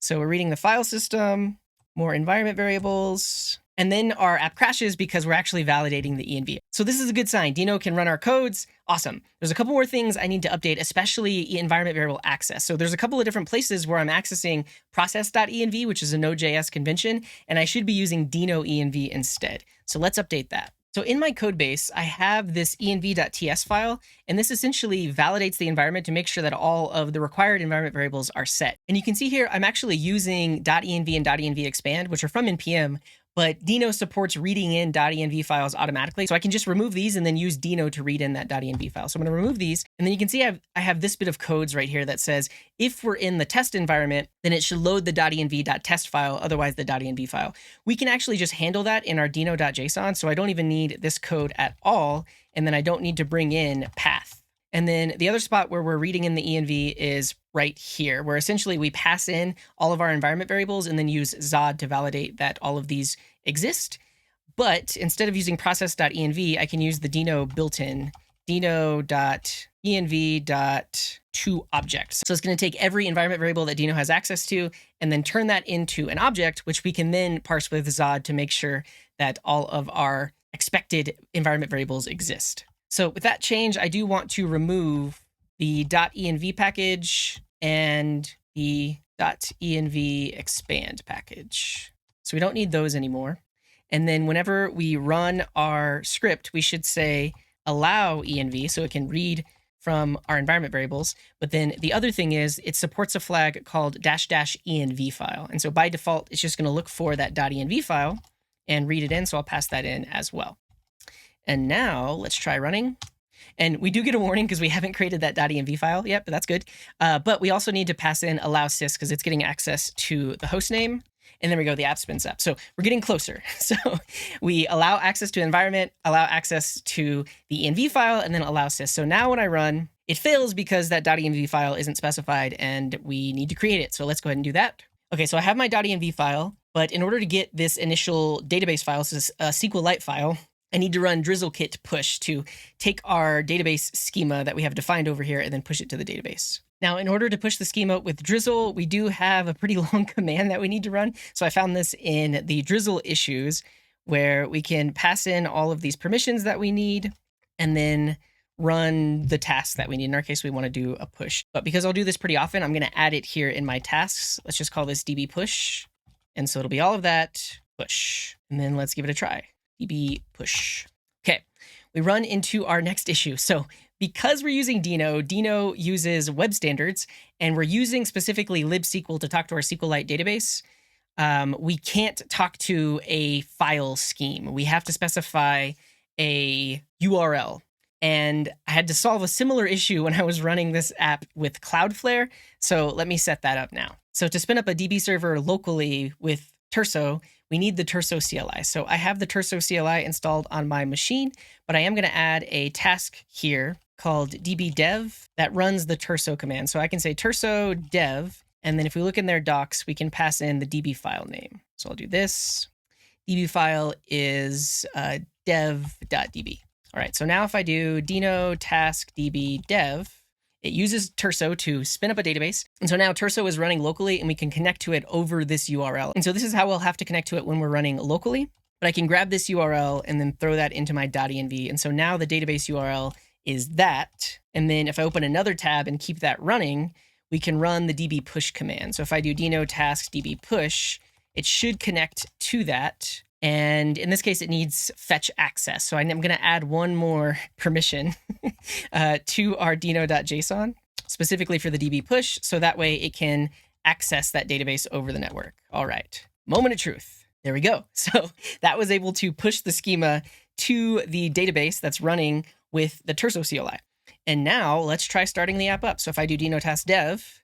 So we're reading the file system, more environment variables, and then our app crashes because we're actually validating the env. So this is a good sign. Deno can run our codes. Awesome. There's a couple more things I need to update, especially environment variable access. So there's a couple of different places where I'm accessing process.env, which is a Node.js convention, and I should be using deno.env instead. So let's update that. So in my code base, I have this env.ts file, and this essentially validates the environment to make sure that all of the required environment variables are set. And you can see here, I'm actually using .env and .env expand, which are from npm, but Deno supports reading in .env files automatically. So I can just remove these and then use Deno to read in that .env file. So I'm going to remove these. And then you can see I have this bit of codes right here that says, if we're in the test environment, then it should load the .env.test file, otherwise the .env file. We can actually just handle that in our deno.json. So I don't even need this code at all. And then I don't need to bring in path. And then the other spot where we're reading in the env is right here, where essentially we pass in all of our environment variables and then use Zod to validate that all of these exist. But instead of using process.env, I can use the Deno built-in deno.env.toObject. So it's going to take every environment variable that Deno has access to and then turn that into an object, which we can then parse with Zod to make sure that all of our expected environment variables exist. So with that change, I do want to remove the .env package and the .env expand package. So we don't need those anymore. And then whenever we run our script, we should say allow env so it can read from our environment variables. But then the other thing is it supports a flag called --env file. And so by default, it's just going to look for that .env file and read it in. So I'll pass that in as well. And now let's try running. And we do get a warning because we haven't created that .env file yet, but that's good. But we also need to pass in allow sys because it's getting access to the host name. And then we go, the app spins up. So we're getting closer. So we allow access to environment, allow access to the env file, and then allow sys. So now when I run, it fails because that .env file isn't specified and we need to create it. So let's go ahead and do that. Okay, so I have my .env file, but in order to get this initial database file, this is a SQLite file, I need to run drizzle-kit push to take our database schema that we have defined over here and then push it to the database. Now, in order to push the schema with drizzle, we do have a pretty long command that we need to run. So I found this in the drizzle issues where we can pass in all of these permissions that we need and then run the tasks that we need. In our case, we want to do a push. But because I'll do this pretty often, I'm going to add it here in my tasks. Let's just call this db push. And so it'll be all of that push. And then let's give it a try. db push. Okay, we run into our next issue. So because we're using Deno uses web standards, and we're using specifically libsql to talk to our SQLite database, we can't talk to a file scheme. We have to specify a URL. And I had to solve a similar issue when I was running this app with Cloudflare. So let me set that up now. So to spin up a DB server locally with Turso, we need the Turso CLI. So I have the Turso CLI installed on my machine, but I am going to add a task here called db-dev that runs the Turso command. So I can say Turso dev, and then if we look in their docs, we can pass in the db file name. So I'll do this. db file is dev.db. All right, so now if I do deno task db dev, it uses Turso to spin up a database. And so now Turso is running locally and we can connect to it over this URL. And so this is how we'll have to connect to it when we're running locally. But I can grab this URL and then throw that into my .env. And so now the database URL is that. And then if I open another tab and keep that running, we can run the db push command. So if I do deno task db push, it should connect to that. And in this case, it needs fetch access. So I'm going to add one more permission to our deno.json, specifically for the db push. So that way it can access that database over the network. All right, moment of truth. There we go. So that was able to push the schema to the database that's running with the Turso CLI. And now let's try starting the app up. So if I do deno task dev,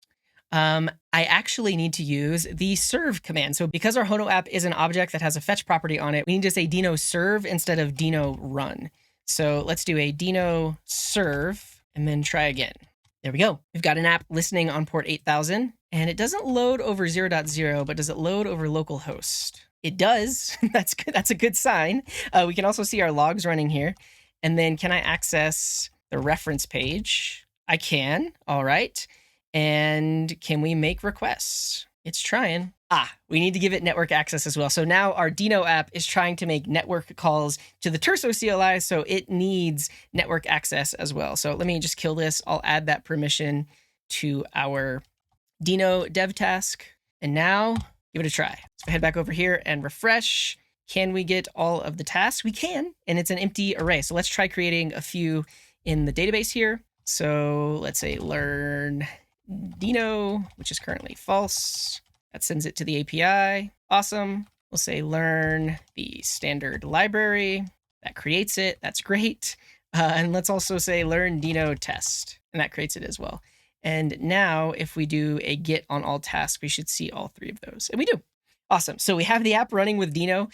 I actually need to use the serve command. So because our Hono app is an object that has a fetch property on it, we need to say Deno serve instead of Deno run. So let's do a Deno serve and then try again. There we go. We've got an app listening on port 8000, and it doesn't load over 0.0, but does it load over localhost? It does. That's good. That's a good sign. We can also see our logs running here. And then can I access the reference page? I can. All right. And can we make requests? It's trying. We need to give it network access as well. So now our Deno app is trying to make network calls to the Turso CLI, so it needs network access as well. So let me just kill this. I'll add that permission to our Deno dev task. And now give it a try. So head back over here and refresh. Can we get all of the tasks? We can, and it's an empty array. So let's try creating a few in the database here. So let's say learn Deno, which is currently false. That sends it to the API. Awesome. We'll say learn the standard library. That creates it. That's great. And let's also say learn Deno test. And that creates it as well. And now if we do a get on all tasks, we should see all three of those. And we do. Awesome. So we have the app running with Deno.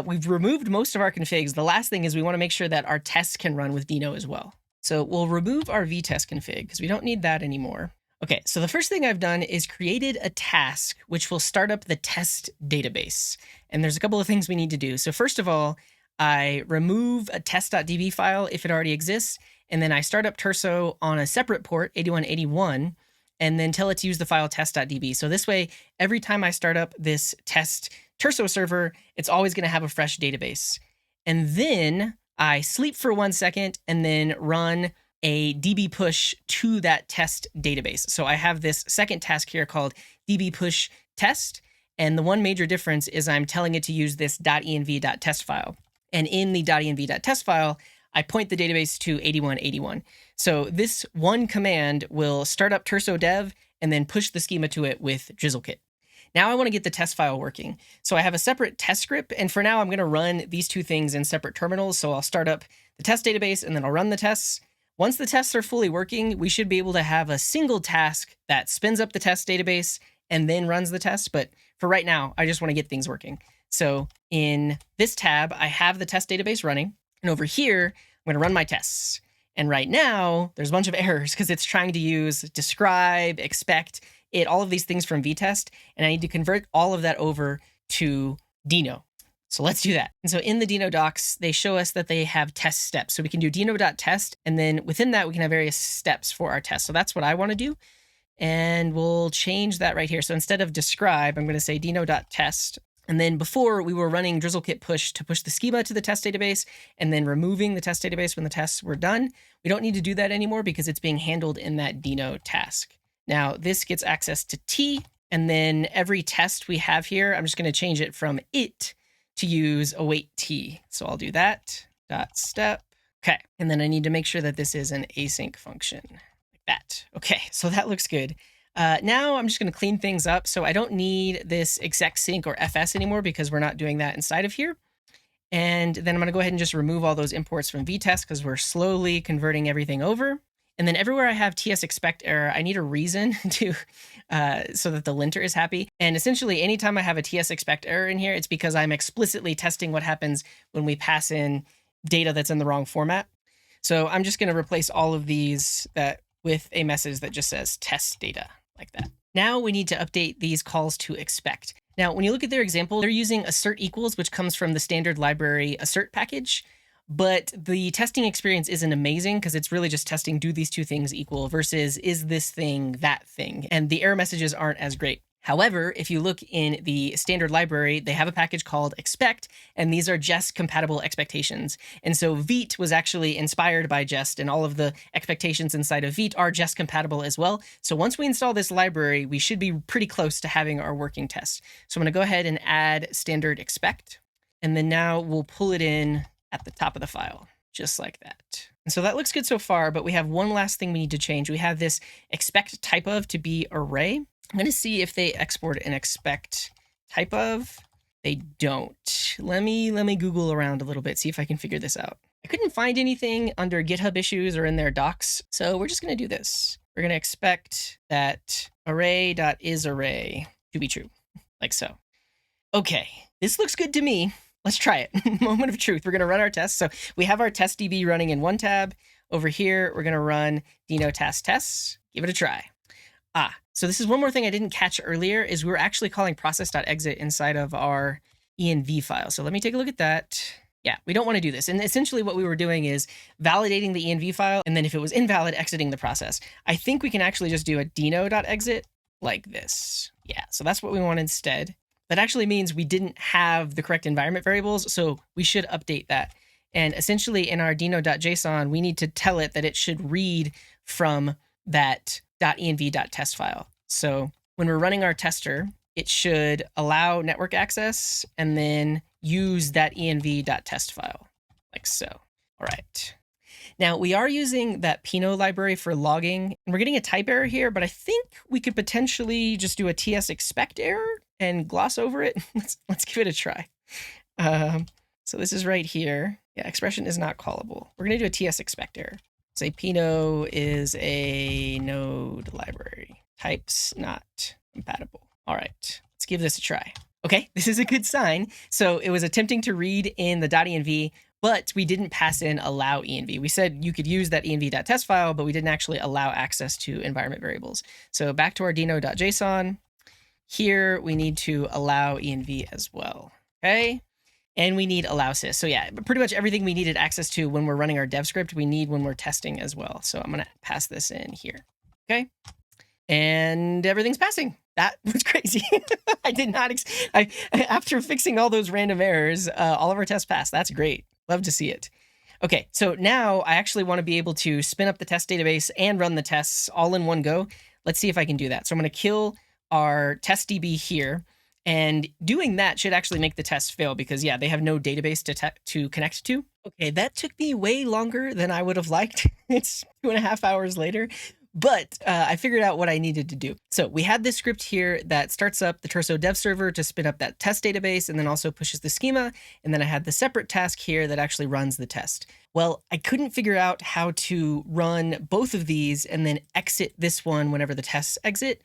We've removed most of our configs. The last thing is we want to make sure that our tests can run with Deno as well. So we'll remove our vtest config because we don't need that anymore. Okay, so the first thing I've done is created a task which will start up the test database. And there's a couple of things we need to do. So first of all, I remove a test.db file if it already exists, and then I start up Turso on a separate port, 8181, and then tell it to use the file test.db. So this way, every time I start up this test Turso server, it's always going to have a fresh database. And then I sleep for 1 second and then run a db push to that test database. So I have this second task here called db push test. And the one major difference is I'm telling it to use this .env.test file. And in the .env.test file, I point the database to 8181. So this one command will start up Turso dev and then push the schema to it with drizzle-kit. Now I want to get the test file working. So I have a separate test script. And for now, I'm going to run these two things in separate terminals. So I'll start up the test database and then I'll run the tests. Once the tests are fully working, we should be able to have a single task that spins up the test database and then runs the test. But for right now, I just want to get things working. So in this tab, I have the test database running. And over here, I'm going to run my tests. And right now, there's a bunch of errors because it's trying to use describe, expect, it, all of these things from vtest. And I need to convert all of that over to Deno. So let's do that. And so in the Deno docs, they show us that they have test steps. So we can do deno.test, and then within that, we can have various steps for our test. So that's what I want to do. And we'll change that right here. So instead of describe, I'm going to say deno.test. And then before, we were running drizzle-kit push to push the schema to the test database and then removing the test database when the tests were done. We don't need to do that anymore because it's being handled in that Deno task. Now, this gets access to T, and then every test we have here, I'm just going to change it from it to use await T. So I'll do that, .step. Okay, and then I need to make sure that this is an async function, like that. Okay, so that looks good. Now I'm just going to clean things up. So I don't need this exec sync or fs anymore because we're not doing that inside of here. And then I'm going to go ahead and just remove all those imports from vtest because we're slowly converting everything over. And then everywhere I have ts expect error, I need a reason to so that the linter is happy. And essentially, anytime I have a ts expect error in here, it's because I'm explicitly testing what happens when we pass in data that's in the wrong format. So I'm just going to replace all of these with a message that just says test data, like that. Now we need to update these calls to expect. Now, when you look at their example, they're using assert equals, which comes from the standard library assert package. But the testing experience isn't amazing because it's really just testing, do these two things equal versus is this thing that thing? And the error messages aren't as great. However, if you look in the standard library, they have a package called expect, and these are Jest compatible expectations. And so vite was actually inspired by Jest, and all of the expectations inside of vite are Jest compatible as well. So once we install this library, we should be pretty close to having our working test. So I'm going to go ahead and add standard expect, and then now we'll pull it in at the top of the file, just like that. And so that looks good so far, but we have one last thing we need to change. We have this expect type of to be array. I'm going to see if they export an expect type of. They don't. Let me Google around a little bit, see if I can figure this out. I couldn't find anything under GitHub issues or in their docs, so we're just going to do this. we're going to expect that array.isArray to be true, like so. Okay, this looks good to me. Let's try it. Moment of truth. We're going to run our tests. So we have our test DB running in one tab. Over here, we're going to run Deno task tests. Give it a try. So this is one more thing I didn't catch earlier is we were actually calling process.exit inside of our env file. So let me take a look at that. Yeah, we don't want to do this. And essentially what we were doing is validating the env file. And then if it was invalid, exiting the process. I think we can actually just do a deno.exit like this. Yeah, so that's what we want instead. That actually means we didn't have the correct environment variables. So we should update that. And essentially in our deno.json, we need to tell it that it should read from that .env.test file. So when we're running our tester, it should allow network access and then use that env.test file like so. All right. Now we are using that Pinot library for logging and we're getting a type error here, but I think we could potentially just do a ts expect error and gloss over it. Let's give it a try. So this is right here. Yeah, expression is not callable. We're going to do a ts expect error. Say Pinot is a node library. Types not compatible. All right, let's give this a try. Okay, this is a good sign. So it was attempting to read in the .env, but we didn't pass in allow env. We said you could use that env.test file, but we didn't actually allow access to environment variables. So back to our deno.json. Here we need to allow env as well. Okay. And we need allow sys. So yeah, pretty much everything we needed access to when we're running our dev script, we need when we're testing as well. So I'm going to pass this in here. Okay. And everything's passing. That was crazy. I did not, after fixing all those random errors, all of our tests passed. That's great. Love to see it. Okay. So now I actually want to be able to spin up the test database and run the tests all in one go. Let's see if I can do that. So I'm going to kill our test DB here. And doing that should actually make the tests fail because, yeah, they have no database to connect to. Okay, that took me way longer than I would have liked. It's 2.5 hours later, but I figured out what I needed to do. So we had this script here that starts up the Turso dev server to spin up that test database and then also pushes the schema. And then I had the separate task here that actually runs the test. Well, I couldn't figure out how to run both of these and then exit this one whenever the tests exit.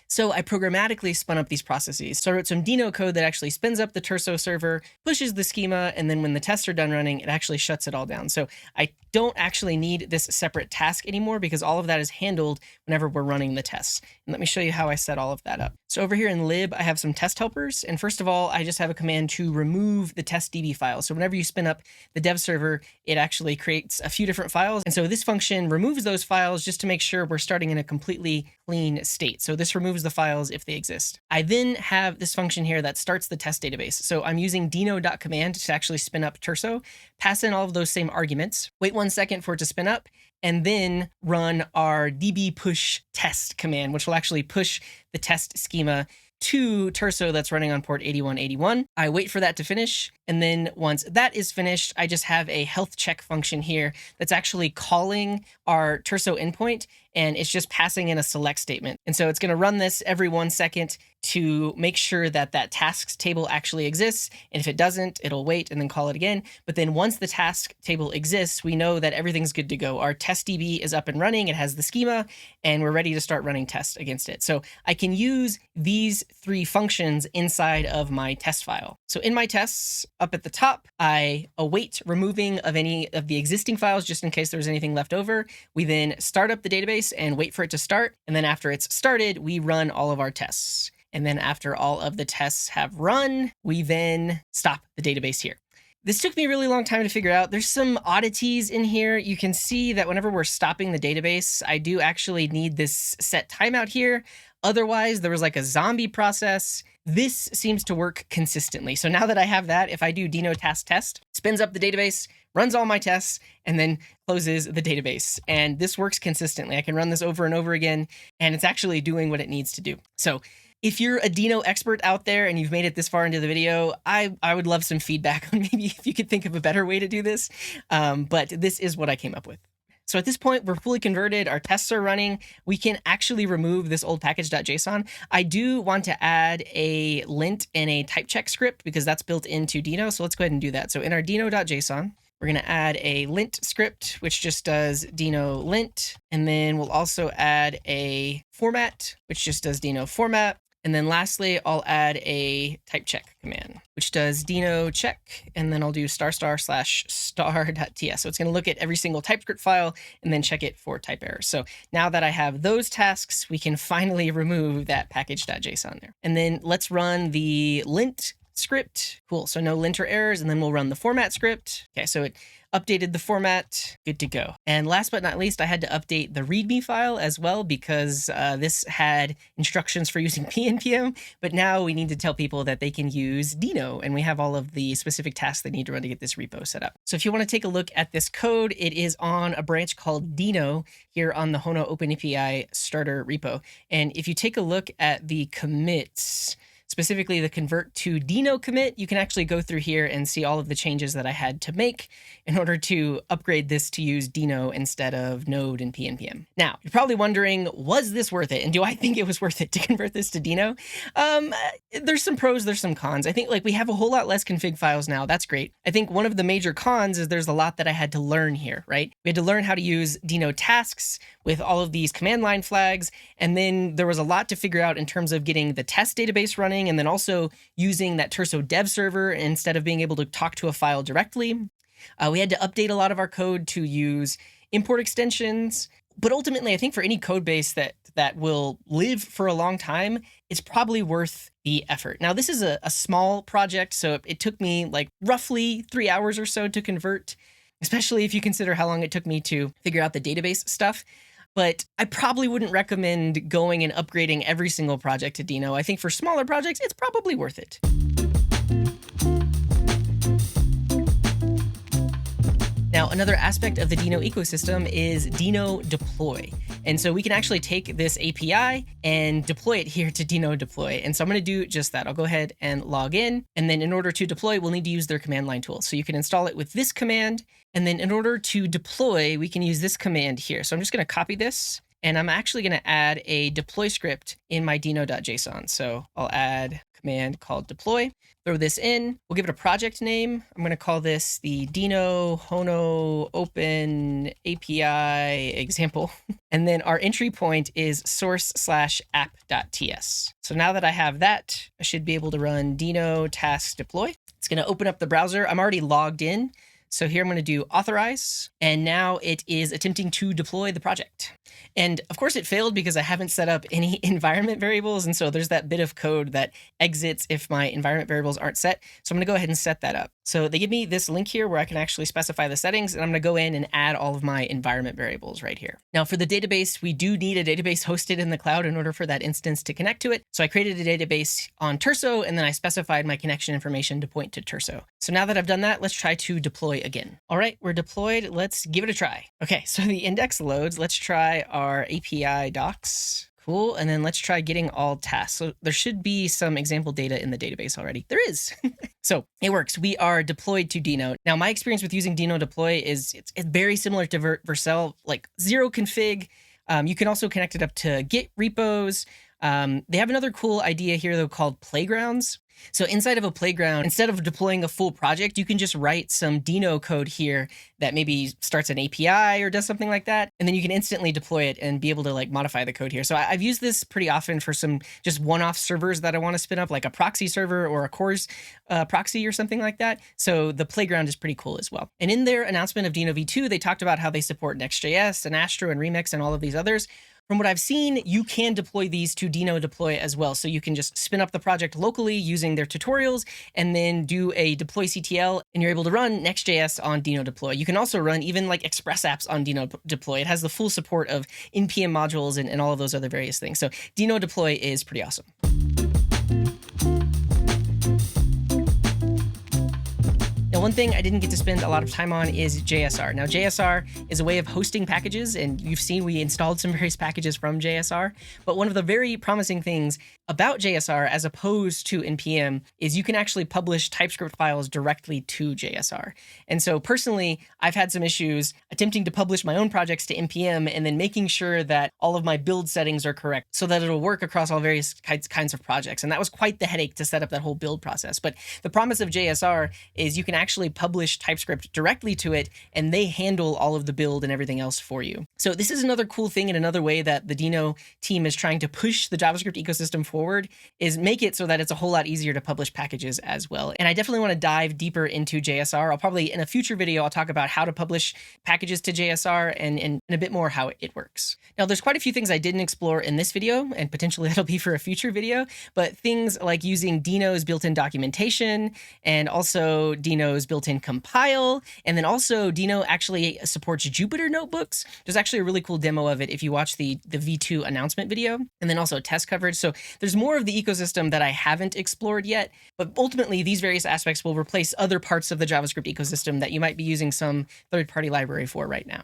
So I programmatically spun up these processes. So I wrote some Deno code that actually spins up the Turso server, pushes the schema, and then when the tests are done running, it actually shuts it all down. So I don't actually need this separate task anymore because all of that is handled whenever we're running the tests. And let me show you how I set all of that up. So over here in lib, I have some test helpers. And first of all, I just have a command to remove the test DB file. So whenever you spin up the dev server, it actually creates a few different files. And so this function removes those files just to make sure we're starting in a completely clean state. So this removes the files if they exist. I then have this function here that starts the test database. So I'm using Deno.Command to actually spin up Turso, pass in all of those same arguments, wait 1 second for it to spin up, and then run our db push test command, which will actually push the test schema to Turso that's running on port 8181. I wait for that to finish. And then once that is finished, I just have a health check function here that's actually calling our Turso endpoint, and it's just passing in a select statement. And so it's going to run this every 1 second to make sure that that tasks table actually exists. And if it doesn't, it'll wait and then call it again. But then once the task table exists, we know that everything's good to go. Our test DB is up and running. It has the schema, and we're ready to start running tests against it. So I can use these 3 functions inside of my test file. So in my tests, up at the top, I await removing of any of the existing files just in case there's anything left over. We then start up the database and wait for it to start. And then after it's started, we run all of our tests. And then after all of the tests have run, we then stop the database here. This took me a really long time to figure out. There's some oddities in here. You can see that whenever we're stopping the database, I do actually need this set timeout here. Otherwise, there was like a zombie process. This seems to work consistently. So now that I have that, if I do Deno task test, spins up the database, runs all my tests, and then closes the database. And this works consistently. I can run this over and over again, and it's actually doing what it needs to do. So if you're a Deno expert out there and you've made it this far into the video, I would love some feedback on maybe if you could think of a better way to do this. But this is what I came up with. So at this point, we're fully converted. Our tests are running. We can actually remove this old package.json. I do want to add a lint and a typecheck script because that's built into Deno. So let's go ahead and do that. So in our deno.json, We're going to add a lint script, which just does Deno lint. And then we'll also add a format, which just does Deno format. And then lastly, I'll add a typecheck command, which does Deno check, and then I'll do */*.ts. So it's going to look at every single TypeScript file and then check it for type errors. So now that I have those tasks, we can finally remove that package.json there. And then let's run the lint script. Cool. So no linter errors, and then we'll run the format script. Okay, so it updated the format. Good to go. And last but not least, I had to update the README file as well because this had instructions for using PNPM, but now we need to tell people that they can use Deno, and we have all of the specific tasks they need to run to get this repo set up. So if you want to take a look at this code, it is on a branch called Deno here on the Hono OpenAPI starter repo. And if you take a look at the commits, specifically the convert to Deno commit, you can actually go through here and see all of the changes that I had to make in order to upgrade this to use Deno instead of Node and PNPM. Now, you're probably wondering, was this worth it? And do I think it was worth it to convert this to Deno? There's some pros, there's some cons. I think we have a whole lot less config files now. That's great. I think one of the major cons is there's a lot that I had to learn here, right? We had to learn how to use Deno tasks with all of these command line flags. And then there was a lot to figure out in terms of getting the test database running, and then also using that Turso dev server instead of being able to talk to a file directly. We had to update a lot of our code to use import extensions. But ultimately, I think for any code base that will live for a long time, it's probably worth the effort. Now, this is a small project, so it took me roughly 3 hours or so to convert, especially if you consider how long it took me to figure out the database stuff. But I probably wouldn't recommend going and upgrading every single project to Deno. I think for smaller projects, it's probably worth it. Now, another aspect of the Deno ecosystem is Deno deploy. And so we can actually take this API and deploy it here to Deno deploy. And so I'm going to do just that. I'll go ahead and log in. And then in order to deploy, we'll need to use their command line tool. So you can install it with this command. And then in order to deploy, we can use this command here. So I'm just going to copy this, and I'm actually going to add a deploy script in my deno.json. So I'll add a command called deploy, throw this in. We'll give it a project name. I'm going to call this the Deno Hono Open API example. And then our entry point is source/app.ts. So now that I have that, I should be able to run Deno task deploy. It's going to open up the browser. I'm already logged in. So here I'm going to do authorize, and now it is attempting to deploy the project. And of course it failed because I haven't set up any environment variables. And so there's that bit of code that exits if my environment variables aren't set. So I'm going to go ahead and set that up. So they give me this link here where I can actually specify the settings, and I'm going to go in and add all of my environment variables right here. Now for the database, we do need a database hosted in the cloud in order for that instance to connect to it. So I created a database on Turso, and then I specified my connection information to point to Turso. So now that I've done that, let's try to deploy again. All right, we're deployed. Let's give it a try. Okay, so the index loads. Let's try our API docs. Cool. And then let's try getting all tasks. So there should be some example data in the database already. There is. So it works. We are deployed to Deno. Now, my experience with using Deno deploy is it's very similar to Vercel, zero config. You can also connect it up to Git repos. They have another cool idea here, though, called playgrounds. So inside of a playground, instead of deploying a full project, you can just write some Deno code here that maybe starts an API or does something like that. And then you can instantly deploy it and be able to modify the code here. So I've used this pretty often for some just one-off servers that I want to spin up, like a proxy server or a CORS proxy or something like that. So the playground is pretty cool as well. And in their announcement of Deno v2, they talked about how they support next.js and Astro and Remix and all of these others. From what I've seen, you can deploy these to Deno deploy as well. So you can just spin up the project locally using their tutorials and then do a deploy CTL, and you're able to run Next.js on Deno deploy. You can also run even Express apps on Deno deploy. It has the full support of npm modules and all of those other various things. So Deno deploy is pretty awesome. Now, one thing I didn't get to spend a lot of time on is JSR. Now, JSR is a way of hosting packages, and you've seen we installed some various packages from JSR. But one of the very promising things about JSR as opposed to NPM is you can actually publish TypeScript files directly to JSR. And so personally, I've had some issues attempting to publish my own projects to NPM and then making sure that all of my build settings are correct so that it'll work across all various kinds of projects. And that was quite the headache to set up that whole build process. But the promise of JSR is you can actually publish TypeScript directly to it, and they handle all of the build and everything else for you. So this is another cool thing, and another way that the Deno team is trying to push the JavaScript ecosystem forward is make it so that it's a whole lot easier to publish packages as well. And I definitely want to dive deeper into JSR. I'll probably, in a future video, I'll talk about how to publish packages to JSR and a bit more how it works. Now, there's quite a few things I didn't explore in this video, and potentially that'll be for a future video, but things like using Deno's built-in documentation, and also Deno's built-in compile, and then also Deno actually supports Jupyter notebooks. There's actually a really cool demo of it if you watch the V2 announcement video, and then also test coverage. So there's more of the ecosystem that I haven't explored yet, but ultimately these various aspects will replace other parts of the JavaScript ecosystem that you might be using some third-party library for right now.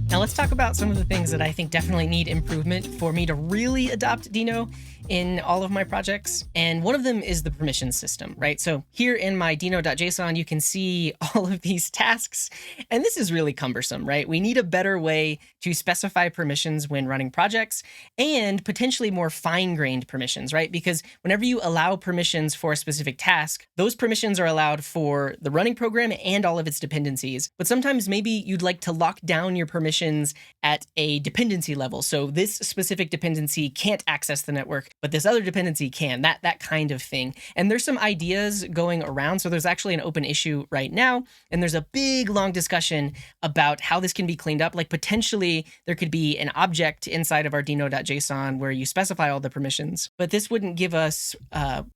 Now let's talk about some of the things that I think definitely need improvement for me to really adopt Deno in all of my projects. And one of them is the permissions system, right? So here in my Deno.json, you can see all of these tasks, and this is really cumbersome, right? We need a better way to specify permissions when running projects, and potentially more fine-grained permissions, right? Because whenever you allow permissions for a specific task, those permissions are allowed for the running program and all of its dependencies. But sometimes maybe you'd like to lock down your permissions at a dependency level. So this specific dependency can't access the network, but this other dependency can, that kind of thing. And there's some ideas going around. So there's actually an open issue right now, and there's a big, long discussion about how this can be cleaned up. Like potentially there could be an object inside of our Deno.json where you specify all the permissions, but this wouldn't give us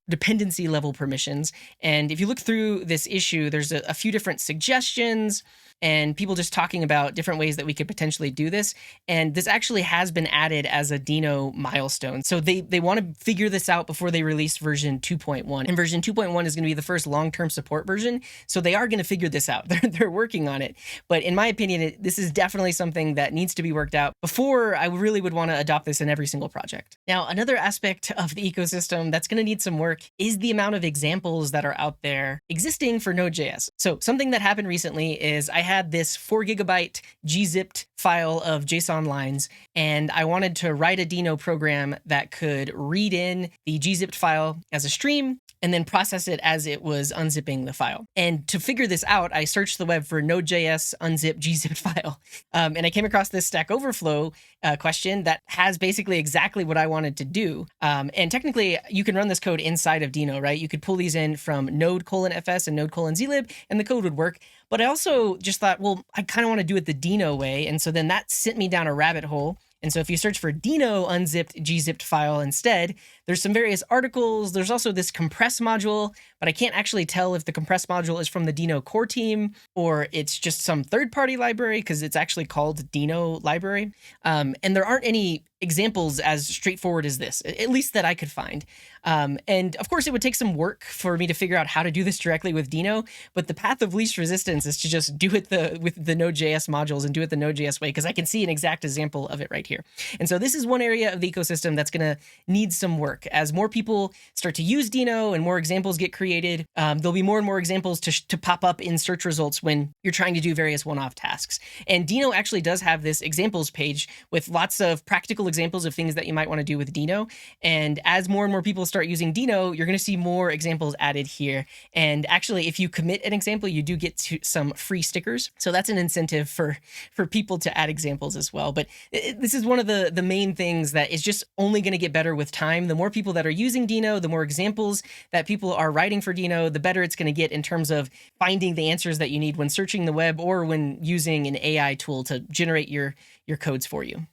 dependency level permissions. And if you look through this issue, there's a few different suggestions and people just talking about different ways that we could potentially do this. And this actually has been added as a Deno milestone. So they want to figure this out before they release version 2.1. And version 2.1 is going to be the first long-term support version. So they are going to figure this out. They're working on it. But in my opinion, this is definitely something that needs to be worked out before I really would want to adopt this in every single project. Now, another aspect of the ecosystem that's going to need some work is the amount of examples that are out there existing for Node.js. So something that happened recently is I had this 4 GB gzipped file of JSON lines, and I wanted to write a Deno program that could read in the gzipped file as a stream and then process it as it was unzipping the file. And to figure this out, I searched the web for Node.js unzip gzipped file. And I came across this Stack Overflow question that has basically exactly what I wanted to do. And technically, you can run this code inside of Deno, right? You could pull these in from node:/fs and node:/zlib, and the code would work. But I also just thought, well, I kind of want to do it the Deno way. And so then that sent me down a rabbit hole. And so if you search for Deno unzipped gzipped file instead, there's some various articles. There's also this compress module, but I can't actually tell if the compress module is from the Deno core team or it's just some third-party library because it's actually called Deno library. And there aren't any examples as straightforward as this, at least that I could find. And of course, it would take some work for me to figure out how to do this directly with Deno, but the path of least resistance is to just do it with the Node.js modules and do it the Node.js way, because I can see an exact example of it right here. And so this is one area of the ecosystem that's going to need some work. As more people start to use Deno and more examples get created, there'll be more and more examples to pop up in search results when you're trying to do various one-off tasks. And Deno actually does have this examples page with lots of practical examples of things that you might want to do with Deno. And as more and more people start using Deno, you're going to see more examples added here. And actually, if you commit an example, you do get some free stickers. So that's an incentive for people to add examples as well. But this is one of the main things that is just only going to get better with time. The more people that are using Deno, the more examples that people are writing for Deno, the better it's going to get in terms of finding the answers that you need when searching the web or when using an AI tool to generate your codes for you.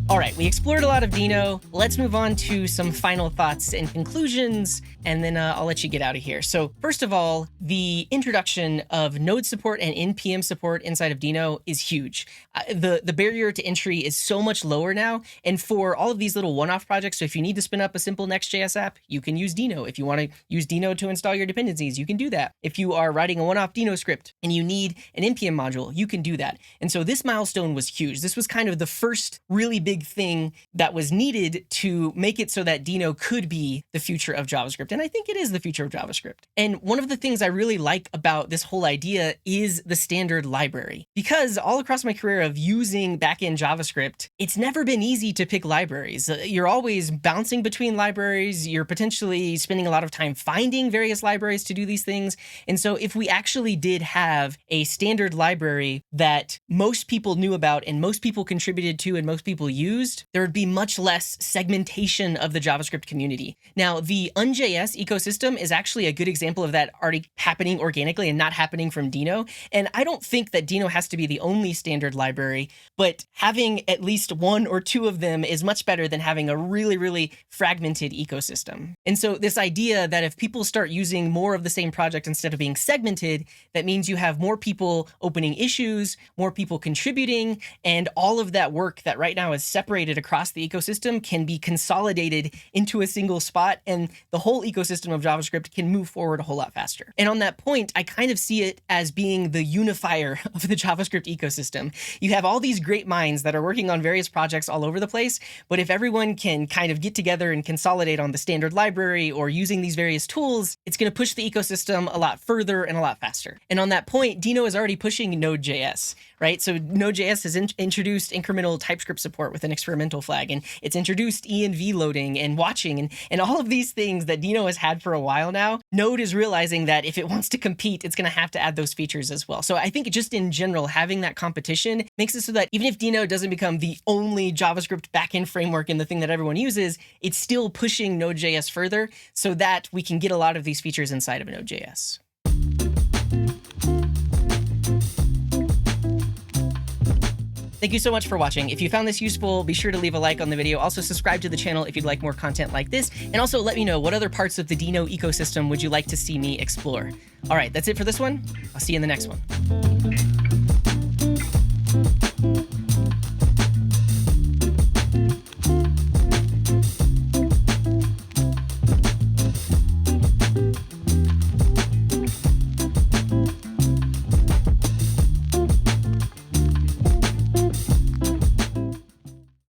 All right, right, we explored a lot of Deno. Let's move on to some final thoughts and conclusions, and then I'll let you get out of here. So first of all, the introduction of node support and npm support inside of Deno is huge. The barrier to entry is so much lower now, and for all of these little one-off projects, so if you need to spin up a simple Next.js app, you can use Deno. If you want to use Deno to install your dependencies, you can do that. If you are writing a one-off Deno script and you need an npm module, you can do that. And so this milestone was huge. This was kind of the first really big thing that was needed to make it so that Deno could be the future of JavaScript. And I think it is the future of JavaScript. And one of the things I really like about this whole idea is the standard library. Because all across my career of using backend JavaScript, it's never been easy to pick libraries. You're always bouncing between libraries. You're potentially spending a lot of time finding various libraries to do these things. And so if we actually did have a standard library that most people knew about and most people contributed to and most people used, there would be much less segmentation of the JavaScript community. Now, the un.js ecosystem is actually a good example of that already happening organically and not happening from Deno. And I don't think that Deno has to be the only standard library, but having at least one or two of them is much better than having a really, really fragmented ecosystem. And so this idea that if people start using more of the same project instead of being segmented, that means you have more people opening issues, more people contributing, and all of that work that right now is separated across the ecosystem can be consolidated into a single spot, and the whole ecosystem of JavaScript can move forward a whole lot faster. And on that point, I kind of see it as being the unifier of the JavaScript ecosystem. You have all these great minds that are working on various projects all over the place, but if everyone can kind of get together and consolidate on the standard library or using these various tools, it's going to push the ecosystem a lot further and a lot faster. And on that point, Deno is already pushing Node.js, right? So Node.js has introduced incremental TypeScript support with an experimental flag, and it's introduced env loading and watching and all of these things that Deno has had for a while now. Node is realizing that if it wants to compete, it's going to have to add those features as well. So I think just in general, having that competition makes it so that even if Deno doesn't become the only JavaScript backend framework and the thing that everyone uses, it's still pushing Node.js further so that we can get a lot of these features inside of Node.js. Thank you so much for watching. If you found this useful, be sure to leave a like on the video. Also subscribe to the channel if you'd like more content like this. And also let me know what other parts of the Deno ecosystem would you like to see me explore. All right, that's it for this one. I'll see you in the next one.